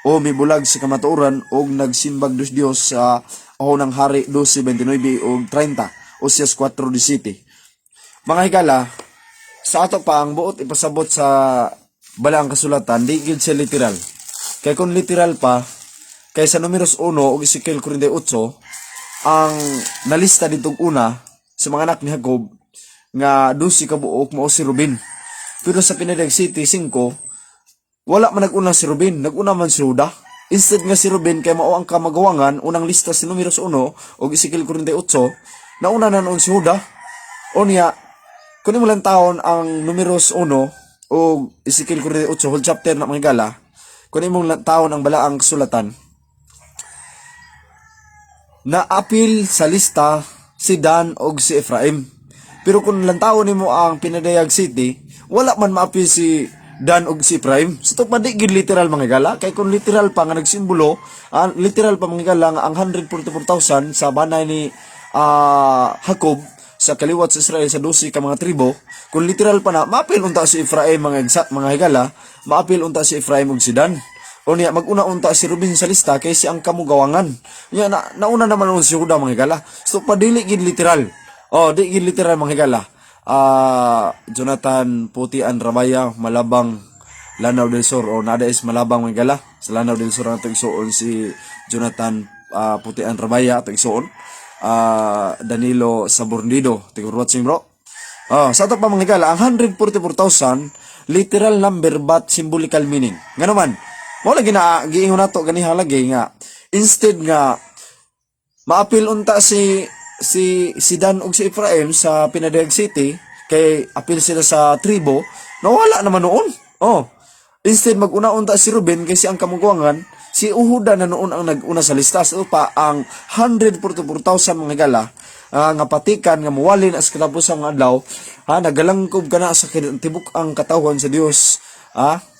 o mibulag sa kamatuoran og nagsimbag Dios sa ahonang hari 12:29 ug 30 o Osias 4:17. Mga higala, sa ato pa ang buot ipasabot sa balaang kasulatan, di gid siya literal. Kaya kung literal pa, kay sa numeros 1 o Ezekiel 48, ang nalista ditong una sa mga anak ni Jacob nga 12 ka buok mao si Ruben. Pero sa Pinadayag City 5, wala man nag-una si Ruben, nag-una man si Juda. Instead nga si Ruben kay mao ang kamagawangan, unang lista si numeros 1 o Ezekiel 48, nauna na noon si Juda. O niya, kunin mo lang taon ang numeros 1 o Ezekiel 48, whole chapter na mga higala, kunin mo lang taon ang balaang kasulatan, na apil sa lista si Dan o si Ephraim. Pero kung lantaon nimo ang Pinadayag City, wala man maapil si Dan og si Ephraim. So pa di gid literal mga higala, kay kung literal pa nga nagsimbolo, literal pa mga higala nga ang 144,000 sa banay ni Jacob sa kaliwat sa Israel sa 12 ka mga tribo, kung literal pa na maapil unta si Ephraim mga higala, maapil unta si Ephraim ug si Dan. O niya maguna unta si Ruben sa lista kay si ang kamugawangan. Niya nauna naman si Juda mga higala. So padili gid literal. Di gid literal mga higala. Jonathan Putian Rabaya malabang Lanao del Sur, o nada is malabang mga higala sa Lanao del Sur ang igsuon si Jonathan Putian Rabaya ato igsuon. Danilo Sabornido, thank you for watching bro. Sa ato pa mga higala, ang 144,000 literal number but symbolical meaning. Nga naman, mo lagi na giingon nato ganiha lagi nga instead nga maapil unta si Dan ug si Ephraim sa Pinadayag City kay apil sila sa tribo, nawala naman noon. Instead maguna unta si Ruben kay si ang kamungkuangan, si Uhuda na noon ang naguna sa lista. So pa ang 144,000 mga higala nga patikan nga muwali na sa katapusang mga adlaw, nagalangkob kana sa tibuk ang katawhan sa Dios.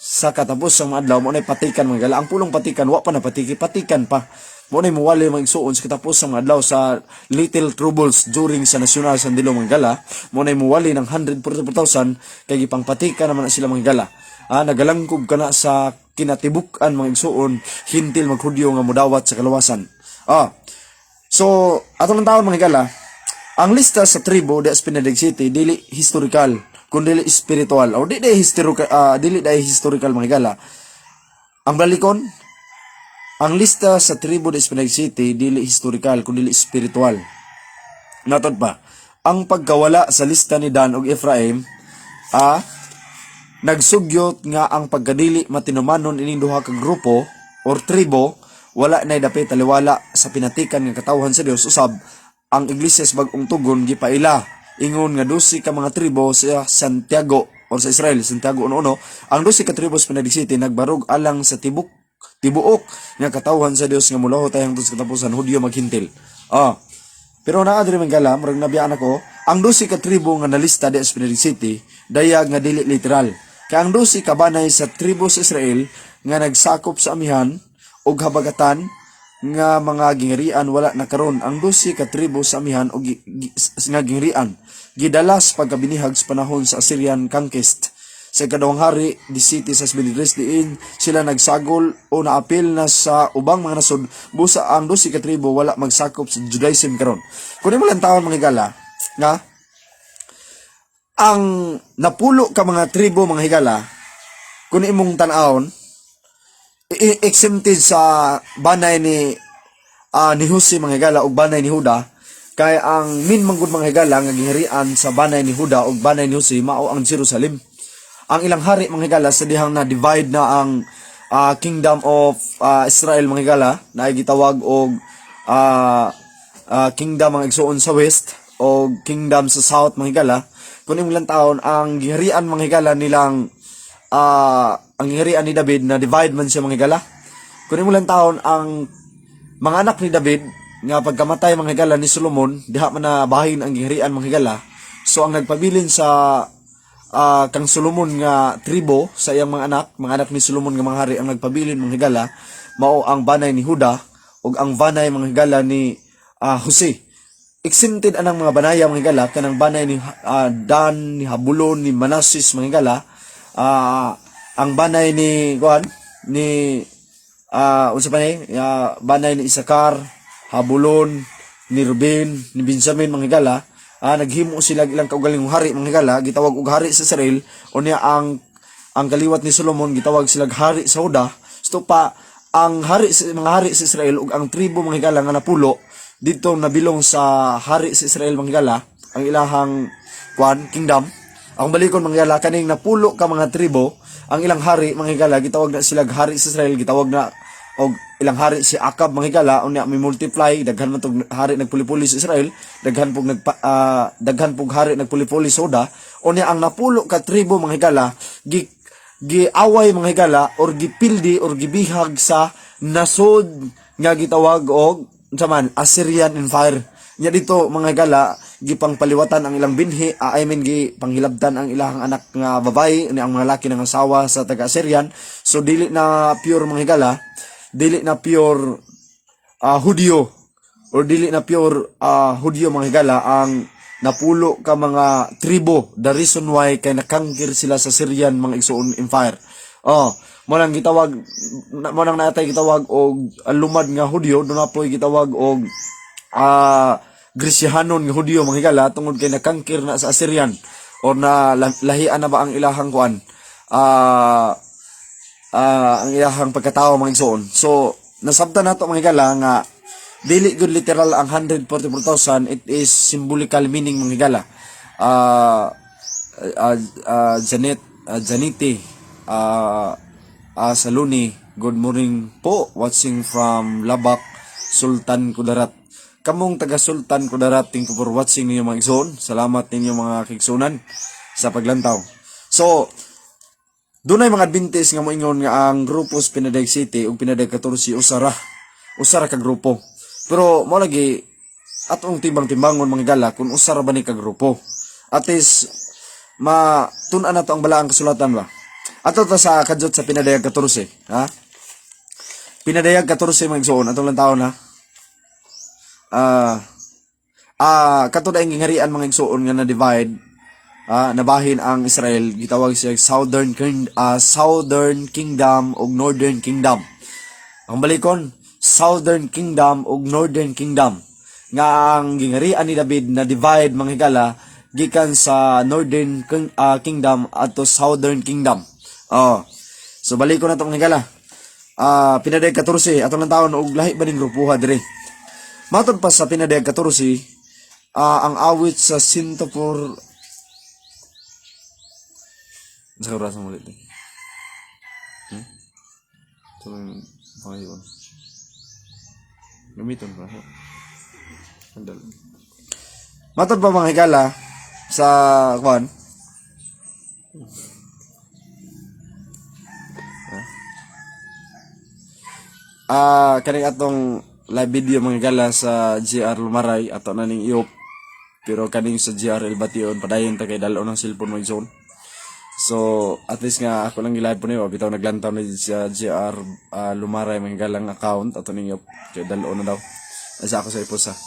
Sa katapusang mga adlaw mo nay patikan mga higala. Ang pulong patikan wa pa na patikan pa. Mo nay muwali magsuon sa katapusang mga adlaw sa little troubles during sa nasyonal sa Dilo mga higala. Mo nay muwali ng 144,000 kay gipang patikan naman na sila mga higala. Nagalangkob kana sa kinatibukan mga igsuon hintil maghudyo nga mudawat sa kalawasan. So atong taon mga higala, ang lista sa tribo di Pinadayag City dili historical kundi dili spiritual o dili historical mga higala. Ang balikon, ang lista sa tribo di Pinadayag City dili historical kundi dili spiritual. Natod pa, ang pagkawala sa lista ni Dan ug Ephraim nagsugyot nga ang pagkadili matinumanon ining duha ka grupo or tribo wala nay dapit taliwala sa pinatikan nga katawhan sa Dios. Usab ang iglesia sa bag-ong tugon gipaila ingon nga 12 ka mga tribo sa Santiago or sa Israel, Santiago uno. Ang 12 ka tribo sa Pinadayag City nagbarog alang sa tibuok nga katawhan sa Dios nga mulaho tayong sa katapusan Hudyo maghintil. Pero naa diri man gala murag nabiyaan ako, ang 12 ka tribo nga nalista di sa Pinadayag City dayag nga dili literal. Kaya ang 12 ka banay sa tribo sa Israel nga nagsakop sa amihan og habagatan nga mga gingharian wala na karon. Ang 12 ka tribo sa amihan og nga gingharian gidalas pagkabinihag sa panahon sa Assyrian conquest. Sa ikadawang hari di city sa Sbilidres diin sila nagsagol o naapil na sa ubang mga nasod. Busa ang 12 ka tribo wala magsakop sa Judaism karon. Kunin mo lang taon mga higala nga ang napulo ka mga tribo mga higala kung imong tan-awon exempted sa banay ni Huse mga higala ug banay ni Huda, kay ang manggod mga higala nga gingharian sa banay ni Huda ug banay ni Huse mao ang Jerusalem. Ang ilang hari mga higala sa dihang na divide na ang Kingdom of Israel mga higala na gitawag og Kingdom ang igsuon sa west o Kingdom sa south mga higala. Kuning ilang taon ang gingharian mga higala nilang ang gingharian ni David na divide man siya mga higala. Kuning ilang taon ang mga anak ni David nga pagkamatay mga higala ni Solomon diha man na bahin ang gingharian mga higala. So ang nagpabilin sa kang Solomon nga tribo sa iyang mga anak ni Solomon nga mga hari ang nagpabilin mga higala mao ang banay ni Huda ug ang banay mga higala ni Huse. Exempted anang mga banaya mga higala kanang banay ni Dan, ni Habulon, ni Manasseh mga higala. Ang banay ni unsa pa ni banay ni Isakar, Habulon, ni Ruben, ni Benjamin mga higala. Naghimo sila ilang kaugalingong hari mga higala, gitawag og hari sa Israel. Unya ang kaliwat ni Solomon gitawag sila hari sa Huda. So pa ang mga hari sa Israel ug ang tribo mga higala nga napulo dito nabilong sa hari sa Israel mga higala, ang ilahang kingdom. Ang balikon mga higala kaning napulo ka mga tribo, ang ilang hari mga higala gitawag na sila hari sa Israel, gitawag na og ilang hari si Akab mga higala. Unya may multiply daghan man tog hari nagpuli-puli sa Israel, daghan pug hari nagpuli-puli sa Huda. Unya ang napulo ka tribo mga higala giaway mga higala or gipildi or gibihag sa nasod nga gitawag og Assyrian Empire. Nya dito mga higala gipang paliwatan ang ilang binhi, gipanghilabtan ang ilang anak nga babae ni ang mga laki ng asawa sa taga Assyrian. So dili na pure mga higala, dili na pure Hudyo or dili na pure Hudyo mga higala ang napulo ka mga tribo. The reason why kay nakangkir sila sa Syrian mga igsoon empire. Mo nang natay gitawag og lumad nga Hudyo, do na poy gitawag og Grisyahanon nga Hudyo mga higala tungod kay nakangkir na sa Assyrian o na lahian na ba ang ilahang kuan ang ilahang pagkatao mga igsoon. So nasabtan nato mga higala nga dili gud literal ang 144,000, it is symbolical meaning mga higala. Janiti Saluni, good morning po, watching from Labak, Sultan Kudarat. Kamong taga Sultan Kudarat, thank you for watching ninyo mga igsoon. Salamat ninyo mga kigsunan sa paglantaw. So dunay mga Adventist nga moingon nga ang grupo sa Pinadag City ug Pinadag 14 usara ka grupo. Pero mo lagi atong timbang-timbangon mga gala kung usara ba ni ka grupo. At is matun-an nato ang balaang kasulatan ba. Ato ta sa kadjot sa Pinadayag 14, ha? Pinadayag 14 mga igsoon atong lantawon ha. Katud ang gingharian mga igsoon nga na-divide, nabahin ang Israel, gitawag siya Southern Kingdom ug Northern Kingdom. Ang balikon, Southern Kingdom ug Northern Kingdom. Nga ang gingharian ni David na divide mga higala gikan sa Northern Kingdom ato Southern Kingdom. So balikon na tong higala. Pinadayag 14 atong lang taon og lahi ba ning grupuha dire. Matod pa sa Pinadayag 14, ang awit sa 104 sa oras mo ulit. So ayun. Gamiton pa. Andal. Matod pa mga higala sa kwan. Kaning atong live video mga higala sa GR Lumaray ato na ning iop. Pero kaning sa GR Elbation padayon ta kay dalo ng cellphone mo zone. So at least nga ako lang i-live po niyo bitaw naglantaw na sa GR Lumaray mga higalang account ato ning iop kay dalo na daw. Asa ako sa iposa.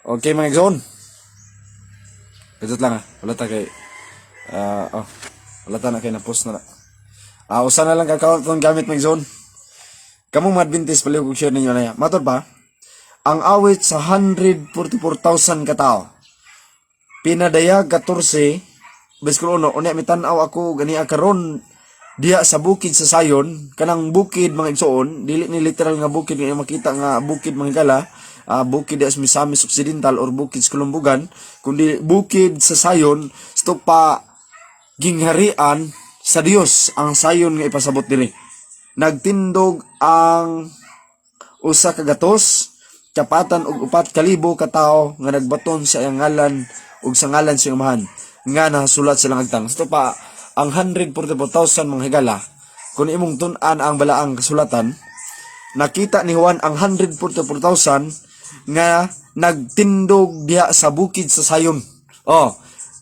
Okay mga zone. Kadot lang wala ta kay wala ta na kay na-post na. Usa na lang ka account kung gamit mga zone. Kamong mga Adventist pali ko share ninyo na. Matod ba? Ang awit sa 144,000 ka tao. Pinadayag 14 beskul uno unya mitan-aw ako ganiya karon diha sa bukid sa Sayon, kanang bukid mga igsoon, dili ni literal nga bukid nga makita nga bukid mga higala. Bukid sa Misamis Occidental or bukid sa Kulumbugan, kundi bukid sa Sayon, sto pa gingharian sa Dios ang Sayon nga ipasabot diri. Nagtindog ang usa ka gatos, kapatan og 4,000 ka tawo nga nagbaton sa iyang ngalan ug sa ngalan sa Amahan nga nasulat silang agtang. Ito pa ang 144,000 mga higala. Kung imong tun-an ang balaang kasulatan, nakita ni Juan ang 144,000 nga nagtindog diha sa bukid sa Sayon.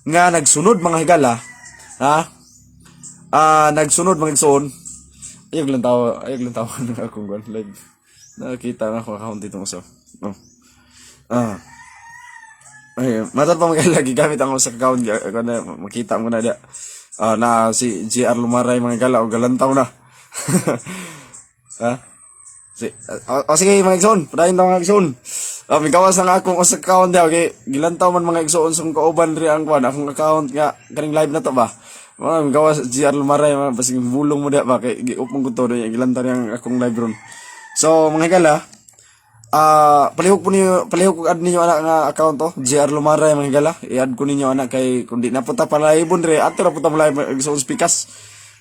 Nga nagsunod mga higala, nagsunod mga igsoon. Ayog lang tawo ng akong live. Nakita na ako account dito mo so. Ay, matod pa lagi gamit ang sa account ako na makita mo na dia. Na si GR Lumaray mga gala o galantaw na. Sige mga igsoon, padayon daw mga igsoon. Migawas ang akong sa account dia okay. Gilantaw man mga igsoon sung kauban ri ang kwan akong account nga kaning live na to ba. Migawas GR Lumaray basig bulong mo dia ba kay giup mong guto do gilantaw yang akong live ron. So mga higala, palihog ko add ninyo anak nga account to, GR Lumaray mga higala. I-add ko ninyo anak kay kundi napunta pa live re ato na punta mo live sa speakers.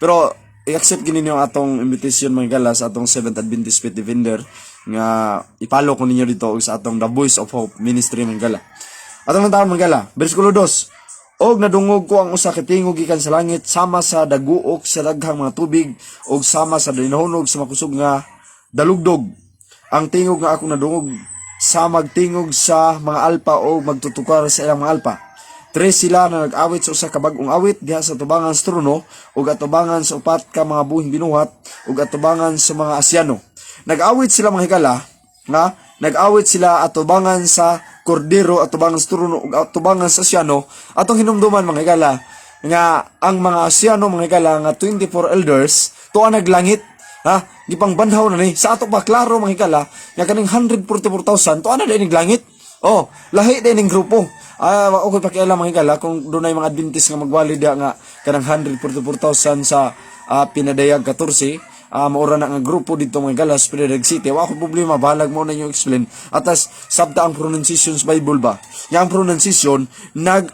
Pero i-accept gini niyo atong invitation mga higala sa atong Seventh Adventist Faith Defender nga ipalo ko ninyo dito sa atong The Voice of Hope Ministry mga higala. Atong taon mga higala, bersikulo 2. Og nadungog ko ang usa ka tingog gikan sa langit sama sa daguok sa daghang mga tubig og sama sa dinahunog sa makusog nga dalugdog. Ang tingog nga akong nadungog sa magtingog sa mga alpa o magtutukar sa ilang mga alpa. Tres sila na nag-awit sa usa ka bag-ong awit diha sa atubangan sa trono ug atubangan sa upat ka mga buhing binuhat ug atubangan sa mga asyano. Nag-awit sila mga higala, nag-awit sila atubangan sa kordero, atubangan sa trono ug atubangan sa asyano. Atong hinumduman mga higala nga ang mga asyano mga higala nga 24 elders tuwa naglangit, gipang banhaw na ni sa ato pa klaro mga higala nga kaning 144,000 to ana dining langit. Oh, lahi dining grupo. Okay pakialam mga higala kung dunay mga Adventist nga magwali dia nga kanang 144,000 sa pinadayag 14. Maura na nga grupo dito mga galas Pinadayag City. Wa ko problema, bahalag mo na yung explain. Atas sabta ang pronunciation sa Bible ba? Nga ang pronunciation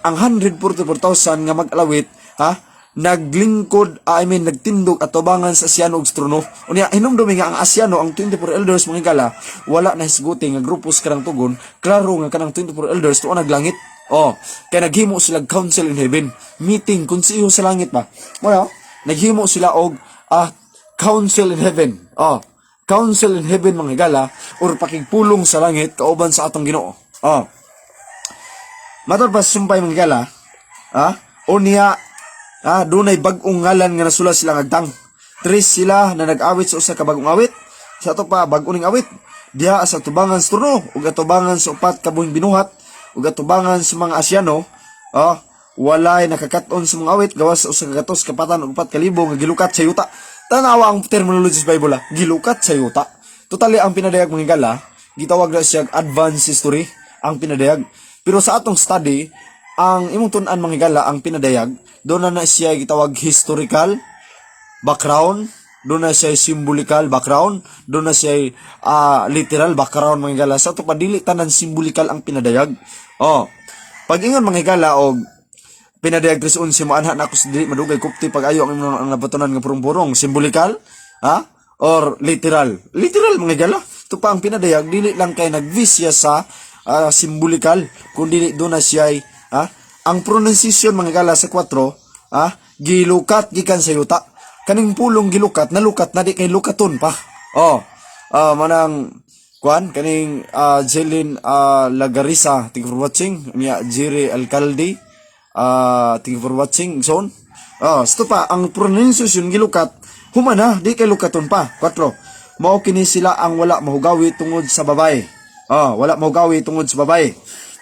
ang 144,000 nga mag-alawit naglingkod, nagtindog at tubangan sa Asyano ug Strono. Unya hinumdumi nga ang Asyano, ang 24 elders mga gala, wala na hisguti nga grupos kanang tugon, klaro nga kanang 24 elders tuon naglangit. Kay naghimo sila council in heaven, meeting konseho sa langit ba. Well, naghimo sila og council in heaven. Council in heaven mga gala or pakigpulong sa langit kauban sa atong Ginoo. Matod pa sumpay mga gala, unya dunay bag-ong ngalan nga nasulat sila ngagtang. 3 sila na nag-awit sa usa ka bag-ong awit. Sa ato pa bag-ong awit diha sa tubangan sa Turno ug atubangan sa upat ka buhing binuhat ug atubangan sa mga Asyano. Walay nakakat-on sa mga awit gawas sa usa ka gatos kapatan ug 4,000 nga gilukat sa yuta. Tanawa ang terminology sa Bible, gilukat sa yuta. Totally ang pinadayag mga gala, gitawag na siya advanced history ang pinadayag. Pero sa atong study, ang imong tun-an mga gala ang pinadayag, doon na siya gitawag historical background, doon na siya symbolical background, doon na siya literal background mga gala. Sa ito padili tanan symbolical ang pinadayag. Pag ingon mga gala og pinadayag 3:11 mo anha na ako sa dili madugay kupti pag ayo ang nabatunan nga purong-purong symbolical or literal mga gala. Ito pa ang pinadayag dili lang kay nagvisya sa symbolical kundi doon na siya ang pronunciation mga gala sa 4 gilukat gikan sa yuta. Kaning pulong gilukat nalukat na di kay lukaton pa. Manang kaning Jelin Lagarisa, thank you for watching. Jerry Alcalde, thank you for watching. Zone. Sto pa ang pronunciation gilukat humana di kay lukaton pa. 4. Mao kini sila ang wala mahugawi tungod sa babae. Wala mahugawi tungod sa babae.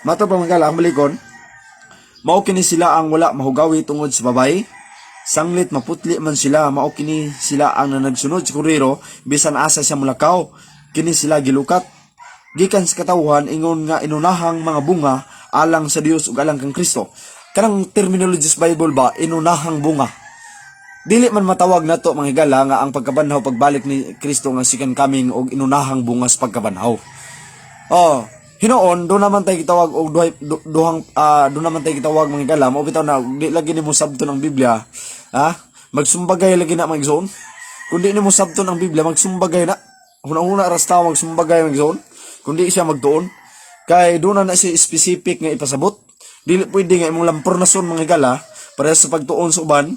Mato pa mga gala ang balikon. Mao kini sila ang wala mahugawi tungod sa babae. Sanglit maputli man sila, mao kini sila ang nanagsunod sa kurero bisan asa siya mulakaw. Kini sila gilukat gikan sa katawhan ingon nga inunahang mga bunga alang sa Dios ug alang kang Kristo. Kanang terminology sa Bible ba inunahang bunga. Dili man matawag nato mga higala nga ang pagkabanhaw pagbalik ni Kristo nga second coming og inunahang bunga sa pagkabanhaw. Hinoon do naman tay gitawag og do naman tay gitawag mga higala mao bitaw na di lagi nimo sabton ang Biblia. Magsumbagay lagi na mga igsoon. Kung di nimo sabton ang Biblia magsumbagay na. Una rasta magsumbagay mga igsoon. Kung di siya magtuon kay do na siya specific nga ipasabot. Dili pwede nga imong lampurnason mga higala para sa pagtuon sa uban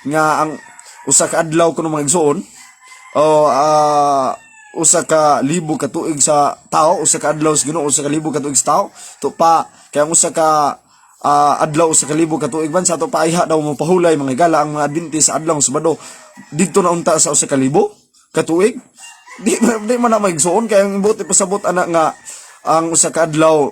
nga ang usa ka adlaw kuno mga igsoon usa ka libo ka tuig sa tao, usa ka adlaw sa Ginoo, usa ka libo ka tuig sa tao. To pa kay ang usa ka adlaw usa ka libo ka tuig ban sa to paiha daw mo pahulay mga gala ang mga Adventist sa adlaw Sabado didto na unta sa usa ka libo ka tuig. Di man na maigsuon kay ang imbuti pasabot ana nga ang usa ka adlaw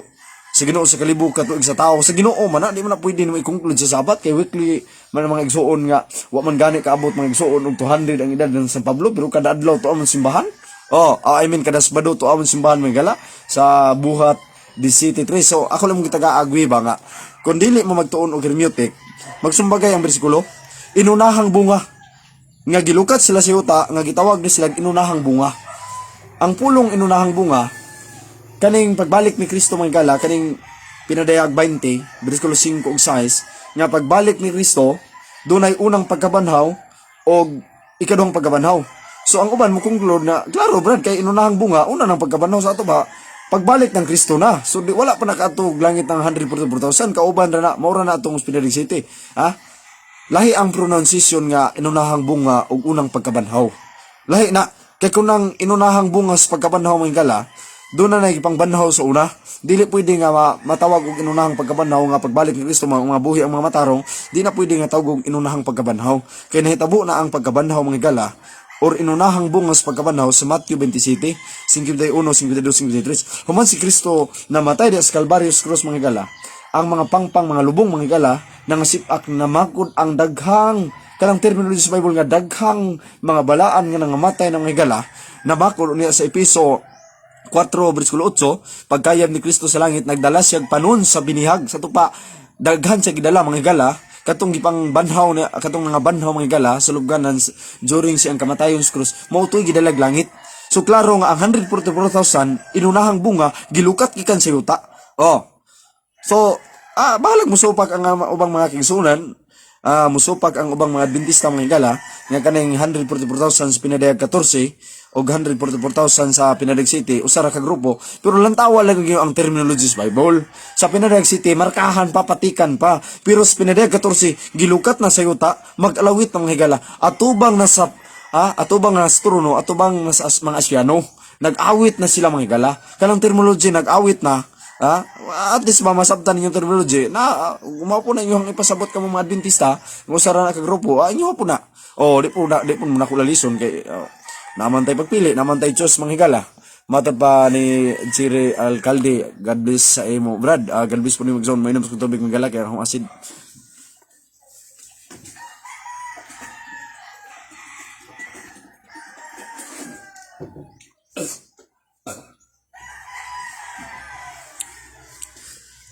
sa Ginoo usa ka libo ka tuig sa tao. Sa Ginoo man di man na pwede nimo i-conclude sa Sabat kay weekly man mga igsuon nga wa man gani kaabot mga igsuon og 200 ang edad ng San Pablo pero kada adlaw to amon simbahan. Kada Sabado to amon simbahan mga gala sa buhat di City 3. So ako lang gitaga-agwi ba nga kung dili mo magtuon og hermeneutic magsumbagay ang bersikulo inunahang bunga nga gilukat sila sa yuta nga gitawag ni sila inunahang bunga. Ang pulong inunahang bunga kaning pagbalik ni Kristo mga gala kaning pinadayag 20 bersikulo 5 ug 6 nga pagbalik ni Kristo dunay unang pagkabanhaw og ikaduhang pagkabanhaw. So ang uban mo conclude na klaro brad kay inunahang bunga una nang pagkabanhaw sa ato ba pagbalik ng Kristo na. So wala pa nakaatog langit ng 144,000 kauban ra na maura na atong Pinadayag City. Lahi ang pronunciation nga inunahang bunga ug unang pagkabanhaw. Lahi na kay kunang inunahang bunga sa pagkabanhaw mga gala doon na nagipangbanhaw sa una. Dili pwede nga matawag og inunahang pagkabanhaw nga pagbalik ni Kristo mga buhi ang mga matarong. Di na pwede nga tawag og inunahang pagkabanhaw. Kay nahitabo na ang pagkabanhaw mga gala or inunahang bunga sa pagkabanhaw sa Matthew 27, 51, 52, 53. Human si Kristo namatay di sa Calvario cross mga gala. Ang mga pangpang mga lubong mga gala nang sipak na makod ang daghang Kanang terminology sa Bible nga daghang mga balaan nga nangamatay ng mga higala nabakol niya sa Episo 4 bersikulo 8, pagkayab ni Kristo sa langit nagdala siya panon sa binihag sa tupa, daghan siya gidala mga higala katong gipang banhaw na katong mga banhaw mga higala sa lubganan during siyang kamatayon sa krus mautoy gidalag langit. So klaro nga ang 144,000 inunahang bunga gilukat gikan sa yuta. So bahalag musupak ang ubang mga kigsunan, musupak ang ubang mga Adventista mga higala nga kaning 144,000 sa pinadayag 14 o 144,000 sa Pinadayag City usara ka grupo, pero lantawa lang yung ang terminology sa Bible. Sa Pinadayag City markahan pa, patikan pa, pero sa Pinadayag 14 gilukat na sa yuta, mag-alawit ng mga higala atubang na sa atubang na sa trono, atubang na sa mga Asyano, nag-awit na sila mga higala. Kanang terminology nag-awit na, at least masabtan ninyong terminology na umapo na yung ipasabot ka mga Adventista kung usara na ka grupo, inyo po na di po na kulalison kay naman tayo pagpili, naman tayo Diyos mga higala. Matad pa ni Siri Alcalde, God bless sa imo Brad, God bless po ni Magzone, mainom sa tubig mga higala kaya akong acid.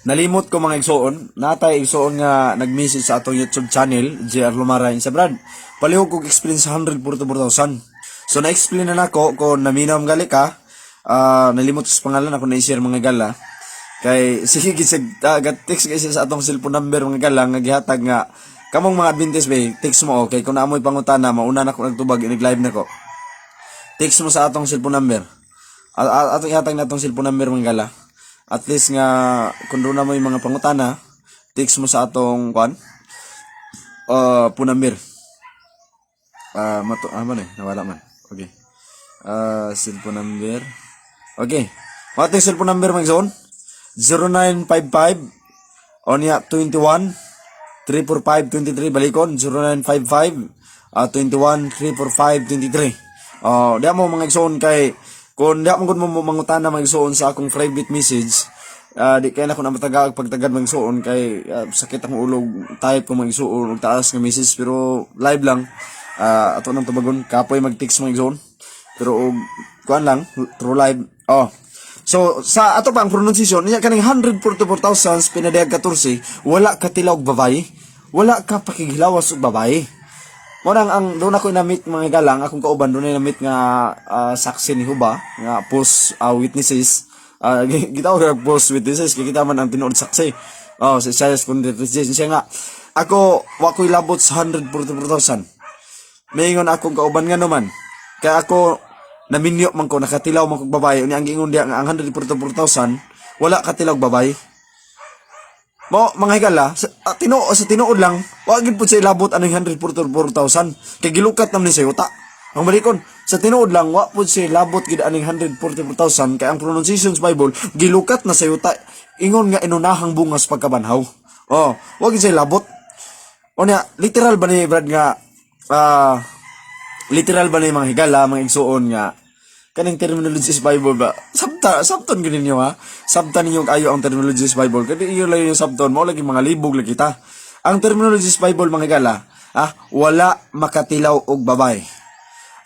Nalimot ko mga igsoon, natay igsoon nga nag-message sa atong YouTube channel, JR Lumarain sa Brad. Palihog kong experience sa 144,000. So na-explain na nako kung naminaw gali ka, nalimot sa pangalan ako na-share mga gala. Kay sige gisag text kasi sa atong cellphone number mga gala nga gihatag nga kamong mga Adventist bay, text mo okay kung naamoy pangutana mauna na ko nagtubag nag-live nako. Text mo sa atong cellphone number. Atong ihatag na atong cellphone number mga gala. At least nga kung doon na mo yung mga pangutana, text mo sa atong phone number. Nawala man. Okay. Cellphone number. Okay. Ating cellphone number mga zone 0955 onya 21 345 23 balikon 0955 21 345 23. Diya mo mga zone kay kung di ako mo mangutana magsuon sa akong private message, di kaya na ko na matagag pagtagad magsuon kay sakit ang ulog type ko magsuon og taas nga message pero live lang ato nang tubagon kapoy mag-text magsuon pero og kuan lang through live. So sa ato pa ang pronunciation niya kaning 144,000 pinadayag 14 wala ka tilaw og babae, wala ka pakigilawas og babae. Morang ang doon ako na-meet mga galang, akong kauban doon na-meet nga saksi ni Huba, nga post witnesses. Gitawag nga post witnesses, kita man ang tinuod saksi. Si Isaias Kundretis. Siya nga, ako, wako'y labot sa 144,000. Mayingon akong kauban nga naman. Kaya ako, naminyo man ko, nakatilaw man kong babae. Ang ingon diya nga, ang 144,000, wala katilaw babae. Mga higala, sa tinuod lang, wagid po sa ilabot anong 144,000. Kay gilukat naman ni sa yuta. Ang marikon, sa tinuod lang, wa po sa ilabot gid anong 144,000. Kay ang pronunciation sa Bible, gilukat na sa yuta. Ingon nga inunahang bungas pagkabanhaw. Wagid sa ilabot. Literal ba ni Brad nga, literal ba ni mga higala, mga igsuon nga, kaning terminology sa Bible ba? Sabton gini niyo ha? Sabtan ninyo kayo ang terminology sa Bible. Kasi iyo lang yung sabton, mo lagi mga libog lagi kita. Ang terminology sa Bible mga higala, wala makatilaw og babae.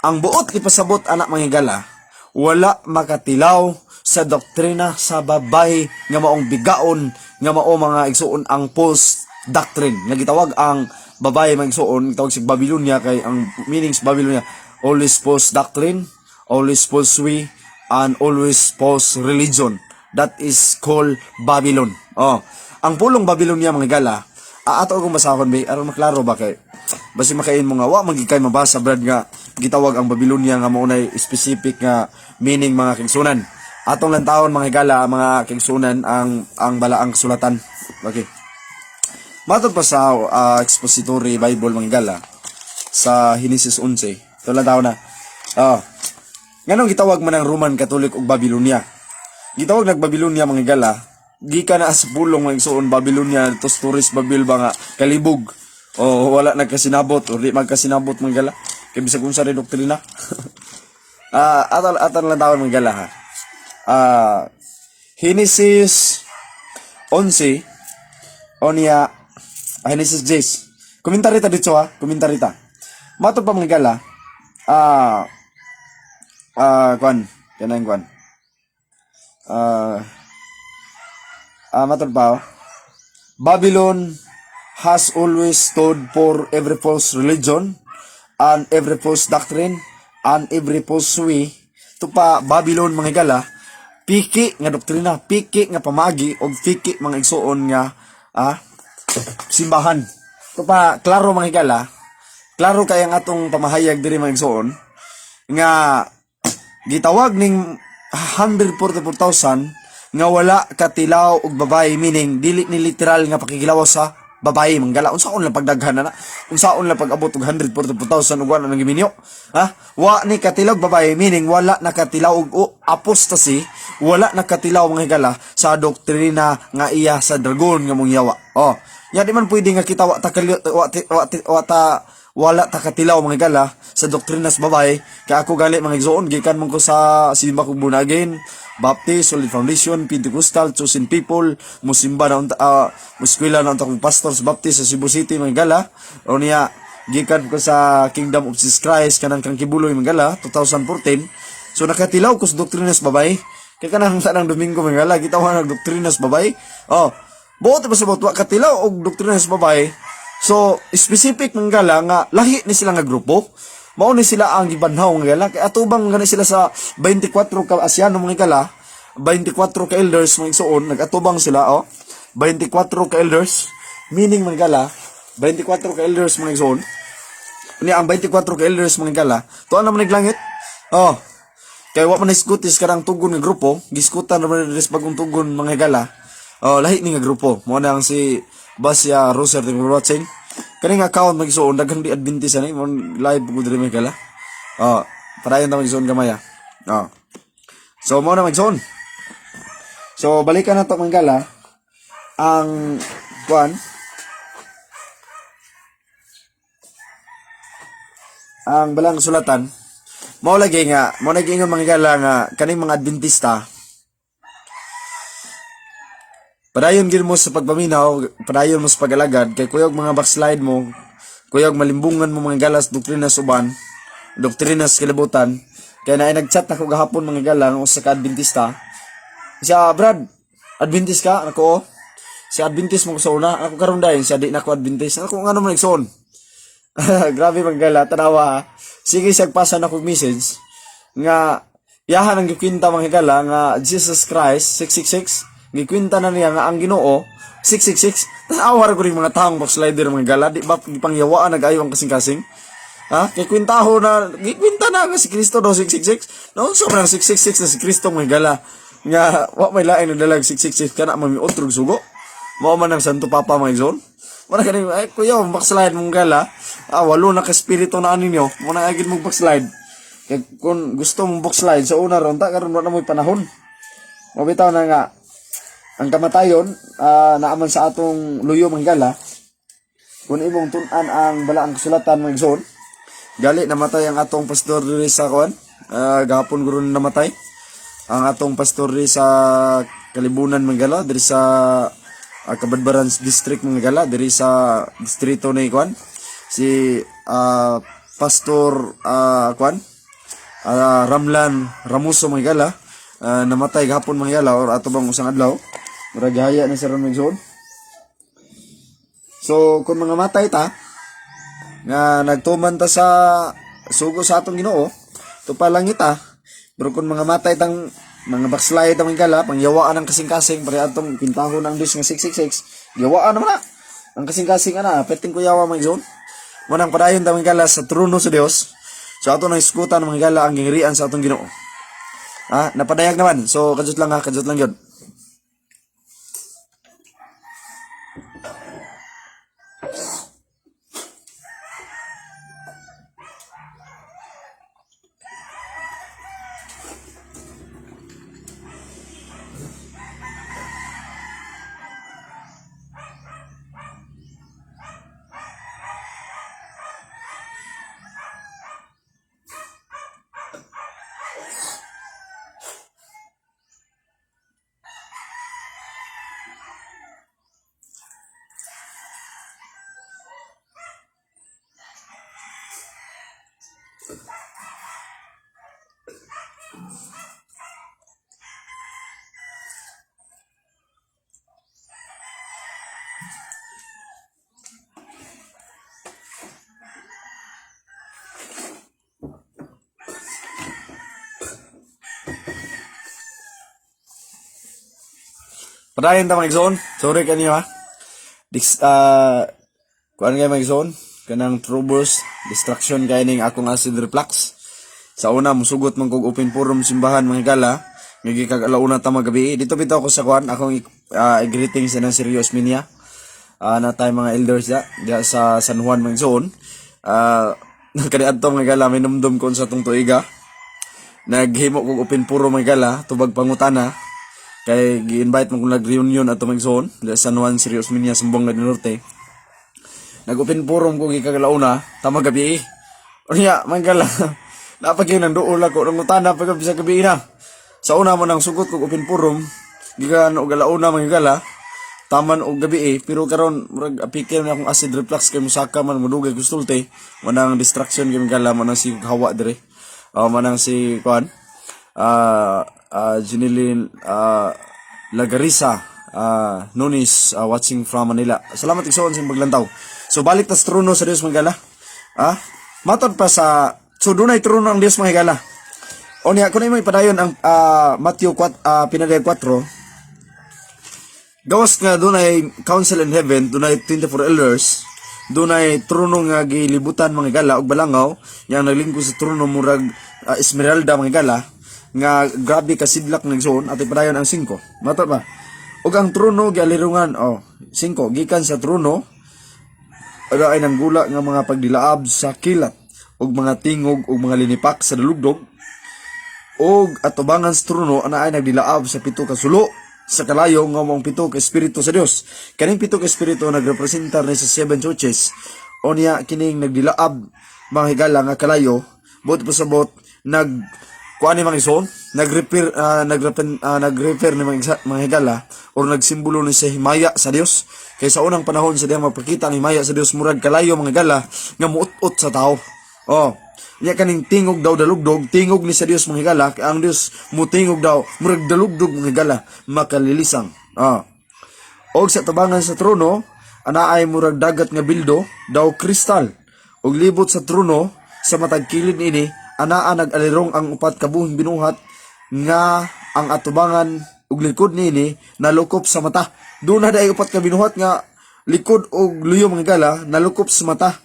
Ang buot ipasabot anak mga higala, wala makatilaw sa doktrina sa babae nga maong bigaon, nga mao mga igsuon ang false doctrine. Nga gitawag ang babae mga igsuon, gitawag sig Babylonia kay ang meaning sa Babylonia, always false doctrine, always false way, and always false religion. That is called Babylon. Ang pulong Babylonia mga gala, ato akong basahon ba, aron maklaro ba kay basi makain mo nga wa magikay mabasa Brad nga gitawag ang Babylonia nga maunay specific nga meaning mga kingsunan. Atong lantawon mga gala, mga kingsunan ang balaang sulatan. Okay. Matod pa sa expository Bible mga gala sa Genesis 11. Ito lantawon na. Nganong gitawag man ang Roman Catholic og Babylonia? Gitawag nag Babylonia mga gala, gikan na sa pulong mga igsuon Babylonia, tos tourist Babil ba nga kalibog. Wala nagkasinabot o di magkasinabot mga gala. Kay bisag unsa rin doktrina. Atal lang tawon mga gala ha. Genesis 11 Genesis 10 Komentary ta dito ha, komentary ta. Mato pa mga higala. Ah, kwan, kanang kwan. Mato pa. Babylon has always stood for every false religion and every false doctrine and every false way. Ito pa, Babylon mga higala, piki nga doktrina, piki nga pamagi o piki mga igsuon nga simbahan. Ito pa, klaro mga higala, klaro kaya nga atong pamahayag diri mga igsuon nga gitawag ning 144,000 nga wala katilaw og babae, meaning dili ni literal nga pakikilaw sa babae manggala. Unsaon lang pagdaghan na, unsaon lang pag-abot og 144,000 ug wala nang giminyo, wa ni katilaw babae, meaning wala nakatilaw og apostasy, wala nakatilaw mga higala sa doktrina nga iya sa dragon nga mong yawa. Ya di man pwede nga kita wala ta katilaw mga higala sa doktrina sa babae. Kaya ako gali mga igsoon, gikan man ko sa simba kong bunagin, Baptist, Solid Foundation, Pentecostal, Chosen People, musimba na muskwela na unta kong pastor sa Baptist sa Cebu City mga higala. O niya gikan ko sa Kingdom of Jesus Christ kanang Kangkibuloy mga higala 2014. So nakatilaw ko sa doktrina sa babae. Kaya kanang tanang Domingo mga higala gitawa ng doktrina sa babae. Buot pa sa wa katilaw og doktrina sa babae. So, specific mga gala nga lahi ni sila nga grupo. Mao ni sila ang gibanhaw nga gala. Kaya atubang gani sila sa 24 ka Asyano mga gala, 24 ka elders mga igsoon, nag-atubang sila 24 ka elders, meaning mga gala, 24 ka elders mga igsoon. Ni ang 24 ka elders mga gala, tuan naman naglangit. Kaya wa man iskutis karang tugon nga grupo, giskutan naman res bagong tugon mga gala. Lahi ni nga grupo. Mo na ang si Basya Roser ting watching. Kaning account magsuon daghang di Adventist ani mo live pud diri mga gala. Parayon ta magsuon gamay. So mo na magsuon. So balikan nato mga gala ang kuan ang balang sulatan. Mao lagi nga mga gala nga kaning mga Adventista padayon gid mo sa pagpaminaw, padayon mo sa pag-alagad kay kuyog mga backslide mo, kuyog malimbungan mo mga galas doktrina suban, doktrina sa kalibutan. Kaya na nag-chat ako gahapon mga gala ng usa ka Adventista. Siya, Brad, Adventist ka? Ako, si Adventist mo ko sa una. Ako karon dayon siya di na ako Adventist. Ako ngano man igsoon. Grabe mga gala, tanawa. Sige siya pasa na ko message nga yahan ang gikwinta mga gala nga Jesus Christ 666. Gikwinta na niya nga ang Ginoo 666. Tas awar ko ring mga taong backslider mga gala, di ba gipangyawaan nag-ayo ang kasing-kasing. Kay kwintaho na gikwinta na nga si Kristo daw 666. No, so man 666 na si Kristo mga gala. Nga wa may lain na dalag 666 kana man mi otrog sugo. Mao man ang Santo Papa mga igsoon. Wala kani ay kuya backslide mong gala. Walo na ka espiritu na ninyo. Mo na agid mong backslide. Kay kung gusto mong backslide sa una ron ta karon na mo'y panahon. Mabitaw na nga ang kamatayon naaman sa atong luyo mga gala. Kung imong tun-an ang balaang kasulatan mga igsoon, gali namatay ang atong pastor diri sa kuan. Gahapon guro namatay ang atong pastor diri sa Kalibunan mga gala, diri sa Kabadbaran District mga gala, diri sa distrito ni kuan. Si Pastor kuan Ramlan Ramuso mga gala, namatay gahapon mga gala or ato bang usang adlaw. Murag haya na sa ron magsuon. So kung mga matay ta nga nagtuman ta sa sugo sa atong Ginoo, to pa lang ita. Pero kung mga matay tang mga backslide ang gala, pangyawaan ang kasing-kasing pare atong pintahon ng Diyos nga 666. Yawaan naman na. Ang kasing-kasing peting kuyawa magsuon. Mo nang padayon ta mga gala sa trono sa Dios. So ato nang iskutan ng mga gala ang gingrian sa atong Ginoo. Napadayag naman. So kadjut lang yun. Padayon ta mga igsoon. Sorry kanyo ha. Kuan kay mga igsoon. Kanang troubles, distraction kay ning akong acid reflux. Sa una musugot man kog open forum simbahan mga higala. Ngigi kag alauna ta magabi. Dito bitaw ko sa kuan akong greetings ng Serious Minia. Na tay mga elders diya sa San Juan mga igsoon. Kaniadto mga higala minumdum ko sa tong tuiga. Naghimo kog open forum mga higala tubag pangutana. Kay gi-invite mo kung nag-reunion ato mag zone sa San Juan Serious Minia Sumbong del Norte. Nag-open forum ko gikagalauna tama gabi. Unya manggala. Napagyo nang duol ako nang utana pag sa gabi na. Sa una mo nang sugot ko open forum gikan og galauna manggala. Taman og gabi pero karon murag apikir na akong acid reflux kay musaka man mudugay gustulte. Manang distraction kay manggala manang si hawa dire. Manang si kuan. Junilin Lagarisa Nunis watching from Manila. Salamat igsoon sa paglantaw. So balik ta sa trono sa Dios mga higala. Matod pa sa so dunay trono ang Dios mga higala. Onya kuno mo ipadayon ang Matthew 4 pinagay 4. Gawas nga dunay council in heaven, dunay 24 elders, dunay trono nga gilibutan mga higala og balangaw, yang naglingkod sa trono murag Esmeralda mga higala. Nga grabe kasidlak ng zone at ipadayon ang 5. Mato ba? Og ang trono gialirungan 5 gikan sa trono ay nang gula nga mga pagdilaab sa kilat og mga tingog og mga linipak sa dalugdog og atubangan sa trono ana ay nagdilaab sa 7 ka sulo sa kalayo nga mong 7 ka espiritu sa Dios. Kaning 7 ka espiritu nagrepresentar ni sa 7 churches. Onya kining nagdilaab mga higala nga kalayo bot pasabot kuan ni mga igsoon nagrefer ni mga higala or nagsimbolo ni sa himaya sa Dios kay sa unang panahon sa diyang magpakita ang himaya sa Dios murag kalayo mga higala nga muot-ot sa tao. Nya kaning tingog daw dalugdog tingog ni sa Dios mga higala kay ang Dios mutingog daw murag dalugdog mga higala makalilisang. Og sa tabangan sa trono ana ay murag dagat nga bildo daw kristal og libot sa trono sa matag kilid ini anaa nag-alirong ang 4 ka buhing binuhat nga ang atubangan ug likod nini nalukop sa mata. Doon na day 4 ka binuhat nga likod ug luyo mga higala nalukop sa mata.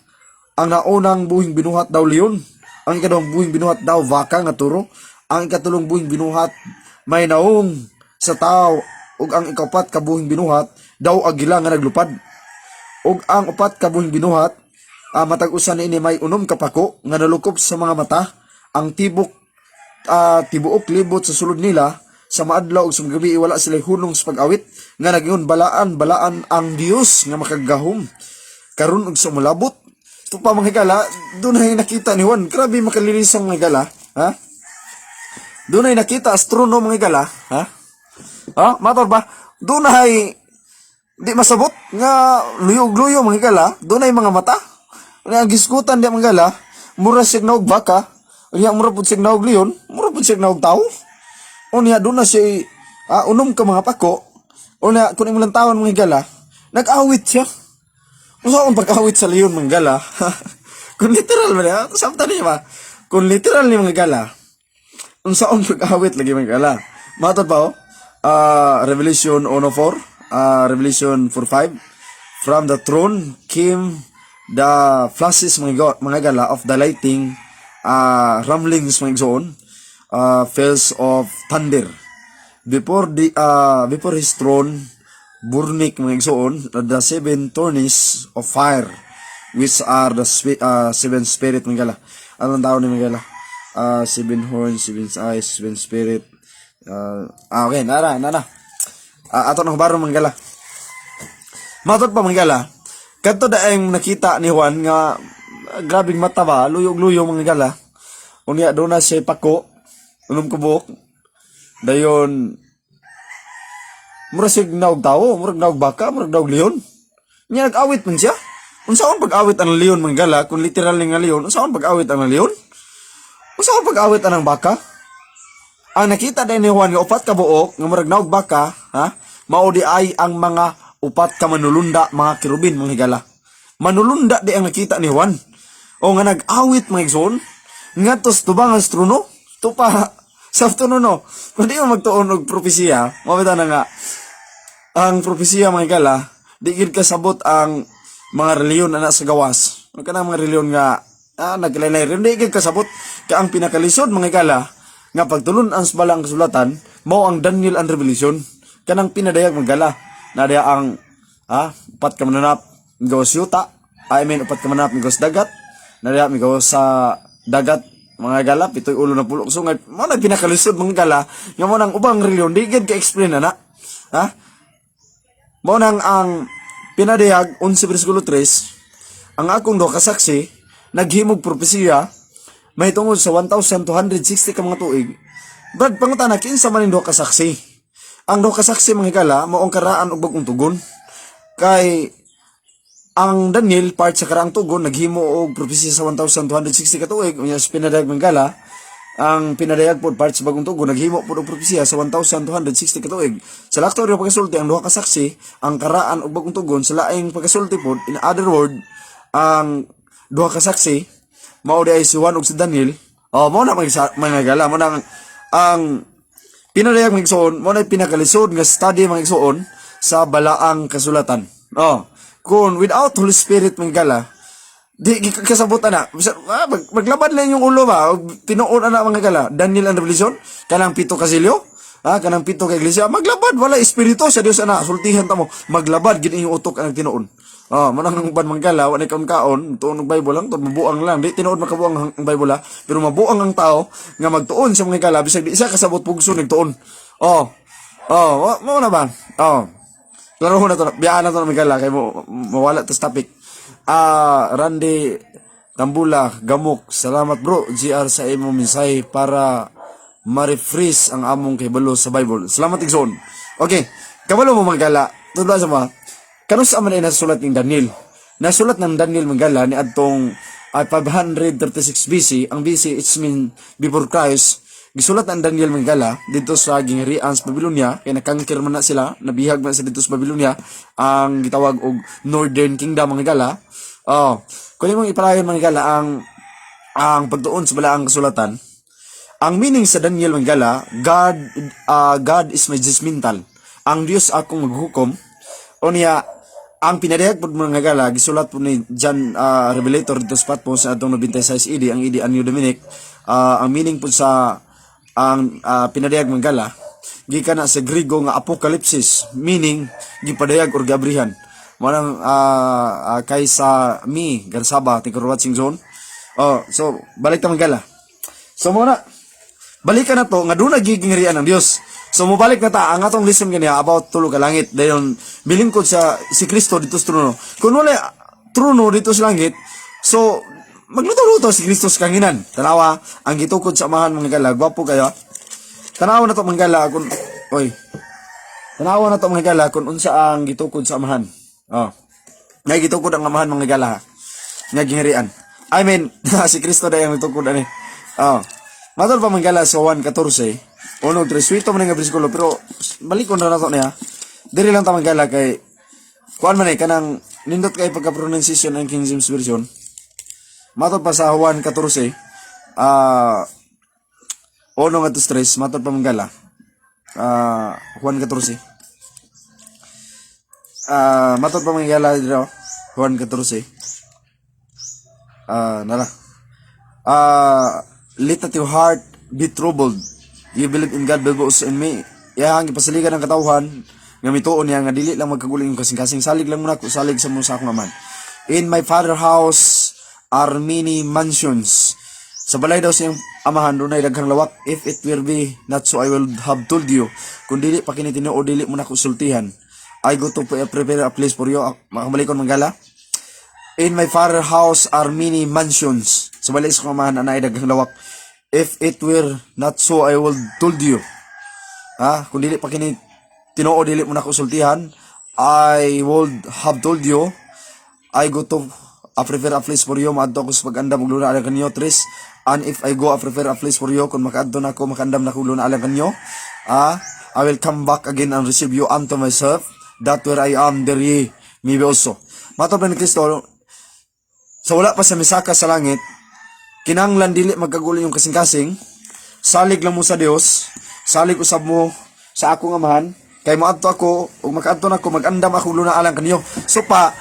Ang naunang buhing binuhat daw leon, ang ikaduhang buhing binuhat daw baka nga turo, ang ikatulong buhing binuhat may naong sa tao ug ang ikapat ka buhing binuhat daw agila nga naglupad. Ug ang 4 ka buhing binuhat matag usa niini may 6 ka pako nga nalukop sa mga mata. Ang tibuok libot sa sulod nila sa maadlaw ug sa gabi wala sila hunong sa pag-awit nga nagingon balaan ang Dios nga makagahom karon og sumulabot. Ito pa mga higala dunay nakita ni Juan grabe makalilisang mga higala dunay nakita astronom mga higala mator ba dunay di masabot nga luyog-luyo mga higala dunay mga mata nga giskutan di mga higala mura sig naog baka. Unya mura pud sig naog leon, mura pud sig naog tao. Unya doon na siya unom ka mga pako. Unya kun imong tawon mga higala, nag-awit siya. Usaon pag-awit sa leon mga higala. Kun literal man samta niya ba? Kun literal ni mga higala. Unsaon pag-awit lagi mga higala. Matod pa Revelation 1:4, Revelation 4:5. From the throne came the flashes mga higala of the lighting rumblings mga igsoon, fells of thunder before his throne burnik mga igsoon the 7 thorns of fire which are the 7 spirit mga gala. Anong tawag ni mga gala? 7 horns, 7 eyes, 7 spirit. Okay, nara ato nang baro mga gala. Matod pa mga gala kadto daayong nakita ni Juan nga grabing mata ba, luyog-luyog mga higala. Unya doon na siya pako, unom kubok. Dayon, mura siya naog tao, mura naog baka, mura naog leon. Nya nag-awit man siya. Unsaon pag-awit ang leon mga higala, kung literal nga leon, unsaon pag-awit ang leon? Usa ka pag-awit anang baka? Ang nakita din ni Juan nga upat ka buok nga murag naog baka, ha? Mao di ay ang mga upat ka manulunda mga kirubin mga higala. Manulunda di ang nakita ni Juan. O nga nag-awit mga igsoon nga tos tubang ang trono. Tupa sa trono no. Kung di mo magtuon og propesiya, mabita na nga ang propesiya mga higala, di gid kasabot ang mga reliyon na sa gawas. Ang kanang mga reliyon nga naglaylay rin di gid kasabot ka ang pinakalisod mga higala nga pagtulon ang balang kasulatan mao ang Daniel and Revelation kanang pinadayag magala na dia ang upat ka mananap migawas yuta upat ka mananap migawas dagat na dia migawas sa dagat mga gala pitoy ulo na pulok so nga mao na pinakalisod mga gala nga mao nang ubang reliyon di gid ka explain na mao nang ang pinadayag 11 bersikulo 3 ang akong duha ka saksi naghimog propesiya may tungod sa 1,260 ka mga tuig. Brad, pangutana, kinsa man yung duha ka saksi? Ang duha ka saksi mga higala, maong karaan og bagong tugon. Kay, ang Daniel, part sa karaang tugon, naghimo og propesya sa 1,260 ka tuig. Unya, sa pinadayag mga higala, ang pinadayag po, part sa bagong tugon, naghimo po og propesya sa 1,260 ka tuig. Sa lakto rin pagkasulti, ang duha ka saksi, ang karaan og bagong tugon, sa laing pagkasulti po, in other word, ang duha ka saksi, mao di ay si Juan ug si Daniel. Mao na mga gala, mao na ang pinadayag mga igsoon, mao na pinakalisod nga study mga igsoon sa balaang kasulatan. Kung without Holy Spirit mga gala, di kasabot na. Maglabad lang yung ulo ba? Tinuon na mga gala. Daniel and Revelation, kanang pito kasilyo, kanang pito ka iglesia, maglabad, wala espiritu sa Dios ana, sultihan ta mo, maglabad gid yung utok ang tinuon. Manang ban manggala, wala kaon-kaon, tuon ng Bible lang, mabuang lang. Di tinuod makabuang ang Bible pero mabuang ang tao nga magtuon sa mga gala bisag di isa kasabot pugso nagtuon. Mo na ba? Klaro na to, biyaan na to ng gala kay mo mawala to topic. Randy Tambula, Gamok, salamat bro, GR sa imo minsay para ma-refresh ang among kahibalo sa Bible. Salamat igsoon. Okay, kabalo mo mga gala, tudlo sa mga kanus sa man ay nasulat ng Daniel. Nasulat ng Daniel Mangala ni adtong 536 BC. Ang BC it's mean before Christ. Gisulat ng Daniel Mangala dito sa gingharian sa Babylonia kay nakangkir man na sila, nabihag man sa dito sa Babylonia ang gitawag og Northern Kingdom Mangala. Kung imong ipalayon Mangala ang pagtuon sa balaang kasulatan, ang meaning sa Daniel Mangala, God is my judgmental. Ang Dios akong maghukom. O niya ang pinadayag po mga gala, gisulat po ni John Revelator dito sa patpo sa atong 96 ED, ang ED Anyo Dominic. Ang meaning po sa ang pinadayag mga gala, gikan na sa Grigo nga apokalipsis, meaning gipadayag or gabrihan. Manang kaysa mi, Garsaba, Tinker Watching Zone. So, balik ta mga gala. So, muna, balikan na to, nga doon nagigingrian ng Diyos. So mobalik na ta ang atong lesson kaniya about tulo ka langit dayon bilingkod sa si Kristo dito sa trono. Kung wala trono dito sa langit, so magluto-luto si Kristo sa kanginan. Tanawa ang gitukod sa amahan mga gala, gwapo kayo. Tanawa na to mga gala kun tanawa na to mga gala kun unsa ang gitukod sa amahan. Ngay gitukod ang amahan mga gala. Nga gingharian. I mean, si Kristo dayon gitukod ani. Matol pa mga gala sa 1:14. Uno, treswito man nga bersikulo pero balik ko na nato niya. Diri lang ta magala kay kuan man kanang nindot kay pagka-pronunciation ng King James version. Matod pa sa 1:14. Uno nga to stress, matod pa magala. 1:14. Matod pa magala dito 1:14. Nala. Let not your heart be troubled. You believe in God, believe also in me. Iyahang ipasaligan ng katawhan nga mituon niya nga dili lang magkaguling kasing-kasing salig lang muna ko salig sa mga akong naman. In my father house are many mansions. Sa balay daw siyang amahan doon ay daghang lawak. If it will be not so I will have told you. Kung dili pa kini tinuod dili mo na ko sultihan. I go to prepare a place for you. Makamalikon manggala. In my father house are many mansions. Sa balay sa amahan na ay daghang lawak. If it were not so, I will told you. Kung dili pa kini tinuod dili mo na ko sultihan, I would have told you. I go to prepare a place for you. Maadto ko sa pag-anda magluna ala kanyo tres. And if I go, I prepare a place for you. Kung makaadto na ako, makaandam na kulo na alam kanyo. I will come back again and receive you unto myself. That where I am, there ye may be also. Matod ni Kristo, sa wala pa sa misaka sa langit, kinanglan dili magkagulo yung kasing-kasing, salig lang mo sa Dios, salig usab mo sa akong amahan, kay moadto ako, ug makaadto na ako, mag-andam ako luna alang kanyo. So pa,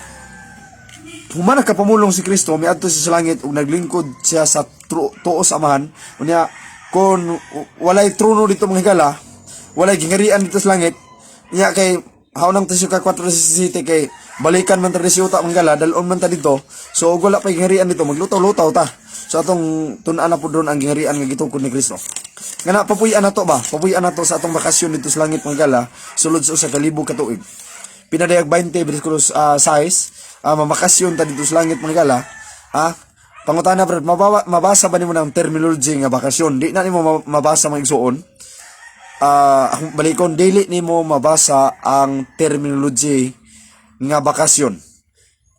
humana ka pamulong si Kristo, miadto siya sa langit, ug naglingkod siya sa tuo sa amahan, unya, kung walay trono dito mga higala, walay gingarian dito sa langit, niya kay, haunang tasyo ka 4 kay, balikan man ta uta manggala dalon man ta dito, so ug wala pa gingarian dito, maglutaw-lutaw ta. So atong tun-an na po doon ang gingarian nga gitukod ni Kristo. Ngana papuy-an na to ba? Papuy-an na to sa atong bakasyon dito sa langit manggala, sulod sa 1,000 ka tuig. Pinadayag 20 bersikulo 6, mamakasyon ta dito sa langit manggala. Pangutana brad, mabasa ba nimo ng terminology nga bakasyon? Di na nimo mabasa magsuon. Akong balikon, dili nimo mabasa ang terminology nga bakasyon.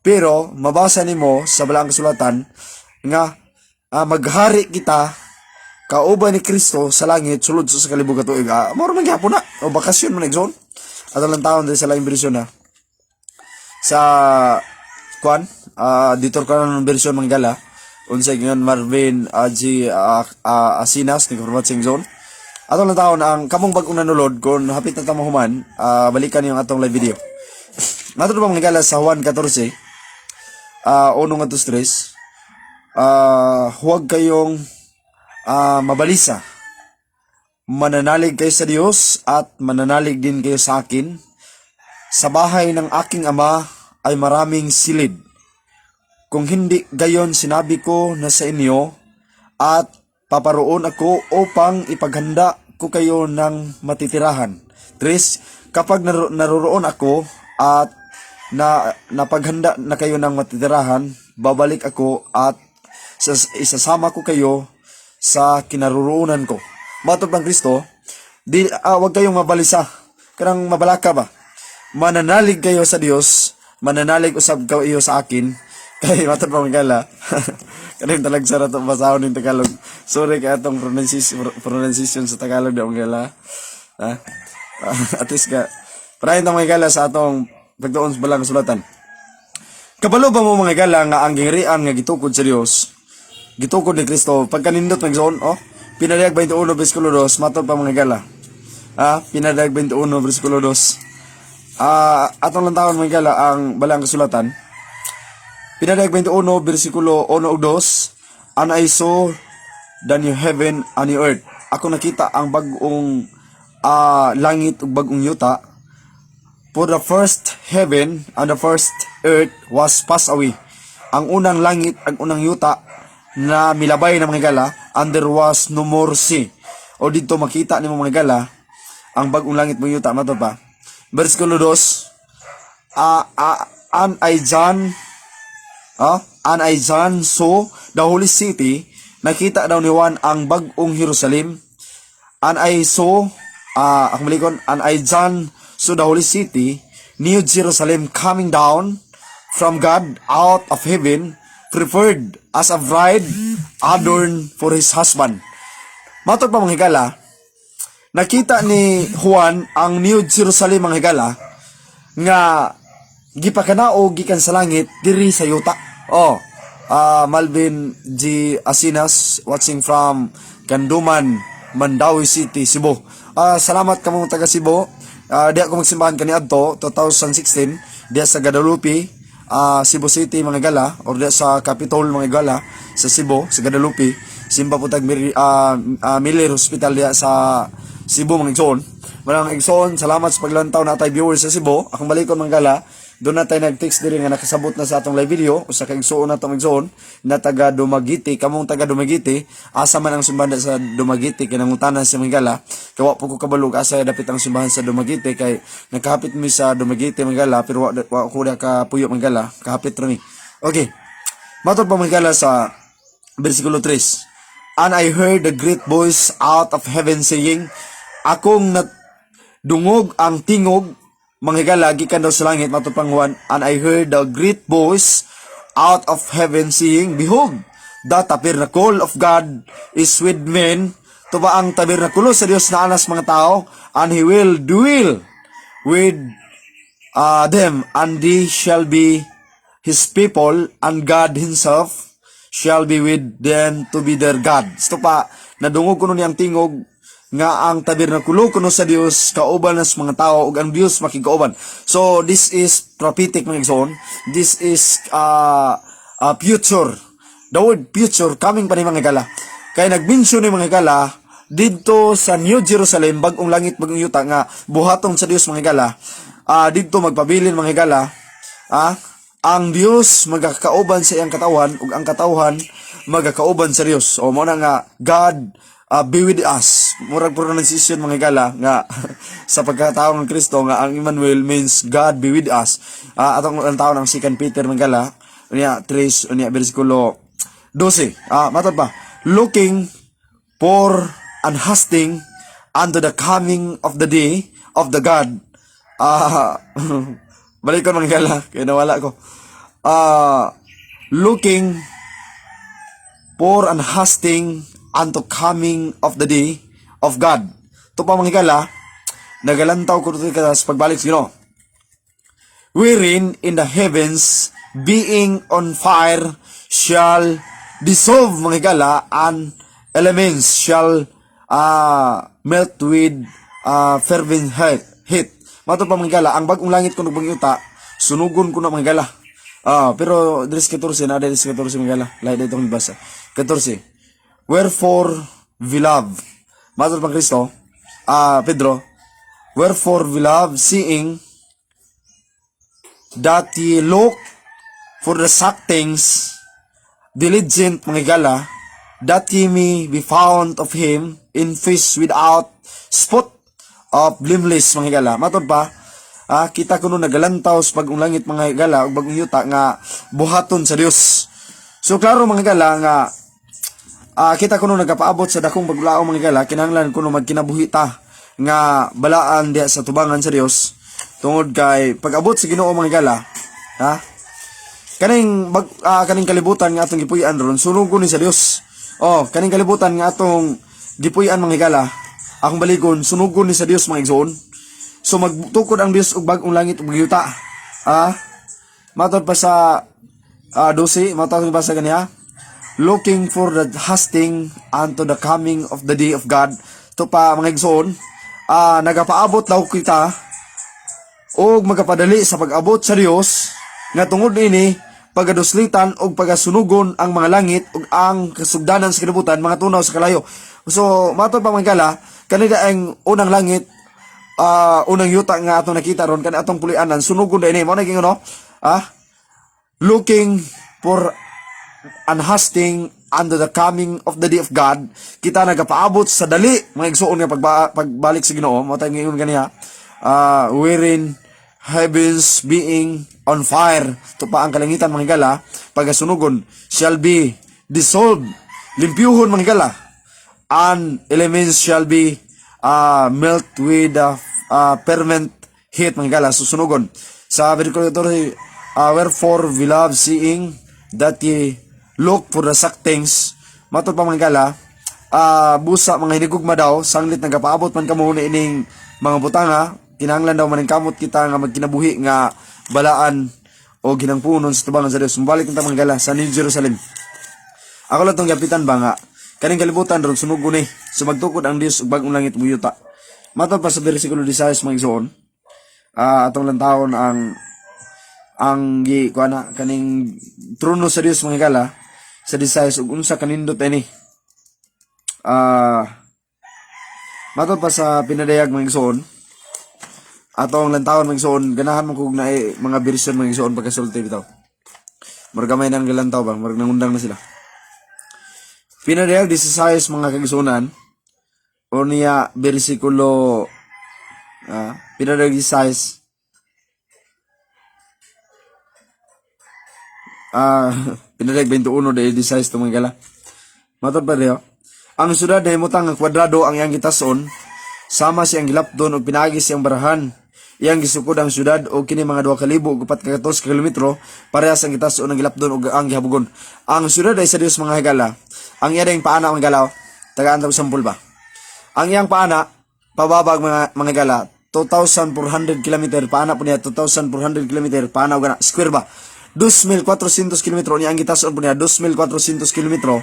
Pero mabasa nimo sa balaang kasulatan nga maghari kita kauban ni Kristo sa langit sulod sa kalibog ka tuig. Mao man gyapon na o bakasyon man igsoon. Ato lang taon sa laing bersyon na. Sa kwan dito ka ng bersyon manggala. Unsay ngayon Marvin Asinas ni Hormat Singzon. Ato lang taon ang kamong bag-ong nanulod kung hapit na tamahuman, balikan yung atong live video. Matod ba manggala sa Juan 14, 1-3, huwag kayong mabalisa. Mananalig kayo sa Diyos at mananalig din kayo sa akin. Sa bahay ng aking ama ay maraming silid. Kung hindi gayon sinabi ko na sa inyo at paparoon ako upang ipaghanda ko kayo ng matitirahan. 3, kapag naroroon ako at napaghanda na kayo ng matitirahan, babalik ako at isasama ko kayo sa kinaroroonan ko. Matod ng Kristo, wag kayong mabalisa. Kanang mabalaka ba? Mananalig kayo sa Dios, mananalig usab kayo sa akin. Kay matod pa magala. Kanang talag sara to basahon ng Tagalog. Sorry kay atong pronunciation sa Tagalog daw magala. At least ka parahin tong magala sa atong pagtuon sa balang sulatan. Kabalo ba mo mga gala nga ang gingrian nga gitukod sa Dios, gitukod ni Kristo pagkanindot magsoon, pinadayag 21 bersikulo 2, matod pa mga gala. Pinadayag 21 bersikulo 2. Atong lang taon mga gala ang balang kasulatan. Pinadayag 21 bersikulo 1 ug 2, and I saw the new heaven and new earth. Ako nakita ang bagong langit ug bagong yuta. For the first heaven and the first earth was passed away. Ang unang langit, ang unang yuta na milabay ng mga gala, and there was no more sea. O dito makita ni mga gala ang bagong langit mga yuta. Mato pa. Versikulo 2. And I John saw the holy city. Nakita daw ni Juan ang bagong Jerusalem. And I saw, and I John saw the holy city, New Jerusalem, coming down from God out of heaven, prepared as a bride adorned for his husband. Matod pa mga higala, nakita ni Juan ang New Jerusalem mga higala nga gipakanao gikan sa langit diri sa yuta. Malvin G. Asinas watching from Ganduman, Mandawi City, Cebu. Salamat ka mong taga Cebu. Di ako magsimbahan kaniadto 2016 diya sa Guadalupe, Cebu City mga gala, or diya sa Capitol mga gala sa Cebu, sa Guadalupe. Simba po tag Miller Hospital diya sa Cebu mga igsoon. Maraming igsoon, salamat sa paglantaw na tayo viewers sa Cebu. Akong balikon mga gala, doon na tayo nag-text diri nga nakasabot na sa atong live video o sa kaigsoon na itong igsoon na taga Dumaguete. Kamong taga Dumaguete, asa man ang simbahan sa Dumaguete, kinangutanan sa mga gala. Kawa po ko kabalog asa dapit ang simbahan sa Dumaguete kay nakahapit mi sa Dumaguete mga gala, pero wa ko da ka puyo mga gala, kahapit ra mi. Okay. Matod pa mga gala sa bersikulo 3. And I heard the great voice out of heaven saying, akong dungog ang tingog mga higala gikan daw sa langit. Matod pang Juan, and I heard the great voice out of heaven saying, behold, the tabernacle of God is with men. Ito ba ang tabernakulo sa Dios na anas mga tao, and He will dwell with them, and they shall be His people, and God Himself shall be with them to be their God. Ito pa, nadungog kuno niyang tingog nga ang tabernakulo kuno sa Dios kauban nas mga tao ug ang Dios makigauban. So this is prophetic mga igsoon. This is future. The word future coming pa ni mga higala. Kay nagmensyon ni mga higala didto sa New Jerusalem, bagong langit bagong yuta nga buhaton sa Dios mga higala. Didto magpabilin mga higala, ang Dios magakauban sa iyang katawan ug ang katawhan magakauban sa Dios. O mo na nga God be with us. Murag pronunciation mga higala nga sa pagkatao ng Kristo nga ang Emmanuel means God be with us. Atong ang taon ng 2 Peter mga higala unya 3 unya bersikulo 12. Matod pa, looking for and hasting unto the coming of the day of the God. Balik ko mga higala kaya nawala ko. Looking for and hasting unto coming of the day of God. Ito pa mga higala, nagalantaw ko ito sa pagbalik sa Ginoo. Wherein in the heavens, being on fire, shall dissolve mga higala, and elements shall melt with fervent heat. Mato pa mga higala, ang bagong langit ko nagbang yuta, sunugon ko na mga higala. Pero Dres 14 na, Dres 14 mga higala. Lahat itong ibasa. 14. Wherefore, beloved, Master pang Kristo, Pedro, wherefore, beloved, seeing that ye look for the such things, diligent mga higala, that ye may be found of Him in face without spot of blameless mga higala. Matod pa, kita kuno nagalantaw sa bagong langit mga higala ug bagong yuta nga buhaton sa Dios. So klaro mga higala nga kita kuno nagapaabot sa dakong bagulao mga higala, kinahanglan kuno magkinabuhi ta nga balaan diha sa tubangan sa Dios tungod kay pag-abot sa Ginoo mga higala, kaning kalibutan nga atong gipuy-an ron sunugon ni sa Dios. Kaning kalibutan nga atong gipuy-an mga higala, akong baligon sunugon ni sa Dios mga igsoon. So magtukod ang Dios og bag-ong langit ug yuta. Matod pa sa 12, matod pa sa kaniya, looking for the hasting unto the coming of the day of God. Ito pa mga igsoon, nagapaabot daw kita o magapadali sa pag-abot sa Dios nga tungod ini pagaduslitan o pagasunugon ang mga langit ug ang kasugdanan sa kalibutan mga tunaw sa kalayo. So matod pa mga higala, kanila ang unang langit, unang yuta nga atong nakita ron kan atong pulianan sunugon dinhi mo naging looking for and hasting under the coming of the day of God. Kita nagapaabot sa dali mga igsoon nga pagbalik sa Ginoo. Mo tay ngayon ganiya, wherein heavens being on fire, to pa ang kalangitan mga higala, pagasunugon shall be dissolved, limpyuhon mga higala, and elements shall be melt with fervent heat mga higala, susunugon. Sa versikulo 14, wherefore beloved, seeing that ye look for the such things, matod pa mga higala, busa mga hinigugma daw, sanglit nagapaabot man kamo na ining mga butanga, kinahanglan daw maning kamot kita nga magkinabuhi nga balaan o ginangpunon sa tubangan sa Dios. Mubalik kita mga higala sa New Jerusalem. Ako lang itong gapitan ba nga, kaning kalibutan ron sunugon ni, so magtukod ang Dios ug bagong langit muyuta. Matod pa sa bersikulo 16 mga igsoon, atong lantawon ang kuana kaning trono sa Dios mga higala sa Disayas ug unsa kanindot ini. Matod pa sa pinadayag mga igsoon, atong lantawon mga igsoon, ganahan man kog na mga bersyon mga igsoon pagkasulti bitaw. Margamay nang galantaw ba, marag nangundang na sila. Pinadayag 16 mga kagisunan o niya bersikulo pinadayag 16 pinadayag 21 dahil 16 ito mga higala. Matod pa rin, ang syudad na himutang nga kwadrado ang iyang gitason, sama siyang gilapdon o pinagi siyang barahan. iyang gisukod ang syudad o kini mga 2,000 ug 4 ka kilometro parehas ang gitas unang gilapdon ug ang gihabugon. Ang syudad ay sa Dios mga higala. Ang iyang paana mga galaw, tagaan ta sampol ba. Ang iyang paana pababag mga higala 2,400 kilometer paana po niya 2,400 kilometer paana ug square ba. 2,400 kilometro niya ang gitason po niya 2,400 kilometro.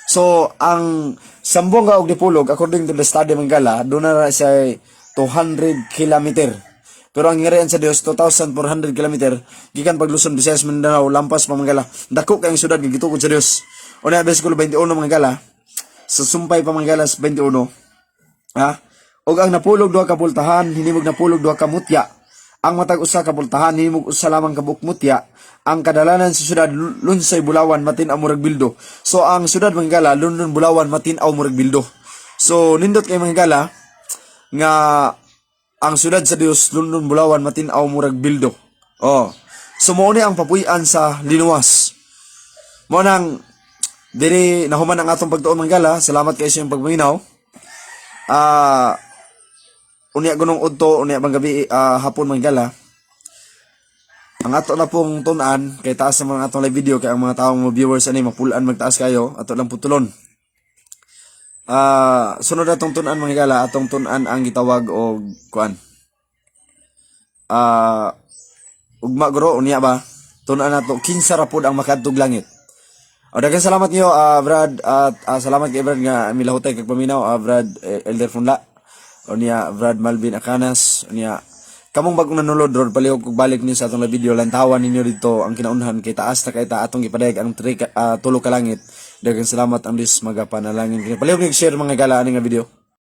So ang Sambonga og Dipolog according to the study mga gala doon na siya 200 kilometer. Pero ang ngirian sa Dios 2,400 kilometer gikan pag Luzon, Visayas, Mindanao lampas pa mga gala. Dako kay ang syudad gitukod sa Dios. Una bersikulo 21 mga gala sa sumpay pa mga gala 21. Ha? Og ang napulog duha ka pultahan hinimog napulog duha ka mutya. Ang matag usa ka pultahan hinimog usa lamang ka mutya. Ang kadalanan sa syudad Lunsay, Bulawan, Matin-aw, Murag, Bildo. So ang syudad mga gala London, Bulawan, Matin-aw, Murag, Bildo. So nindot kay mga gala nga ang syudad sa Dios London, Bulawan, Matin-aw, Murag, Bildo. Oh. So mao ni ang papuy-an sa linuwas. Mo nang diri nahuman ang atong pagtuon mga gala. Salamat kay sa iyong pagpaminaw. Unya gunong udto unya bang gabi hapon mga gala. Ang ato na pong tunan kay taas sa mga atong live video kay ang mga taong viewers ani mapulan magtaas kayo ato lang putulon. Sunod atong tunan mga gala, atong tunan ang gitawag og kuan. Ugma guro unya ba? Tunan nato kinsa ra pud ang makadtog langit. Daghang salamat niyo Brad at salamat kay Brad nga milahutay kag paminaw Brad Elder Funla. Unya Brad Malvin Akanas unya kamong bagong nanulod ron palihog kog balik niyo sa atong video lantawan ninyo dito ang kinaunhan kay taas ta kay ta atong gipadayag ang tulo ka langit. Daghang salamat ang Dios magapanalangin kini palihog nig share mga gala ani nga video.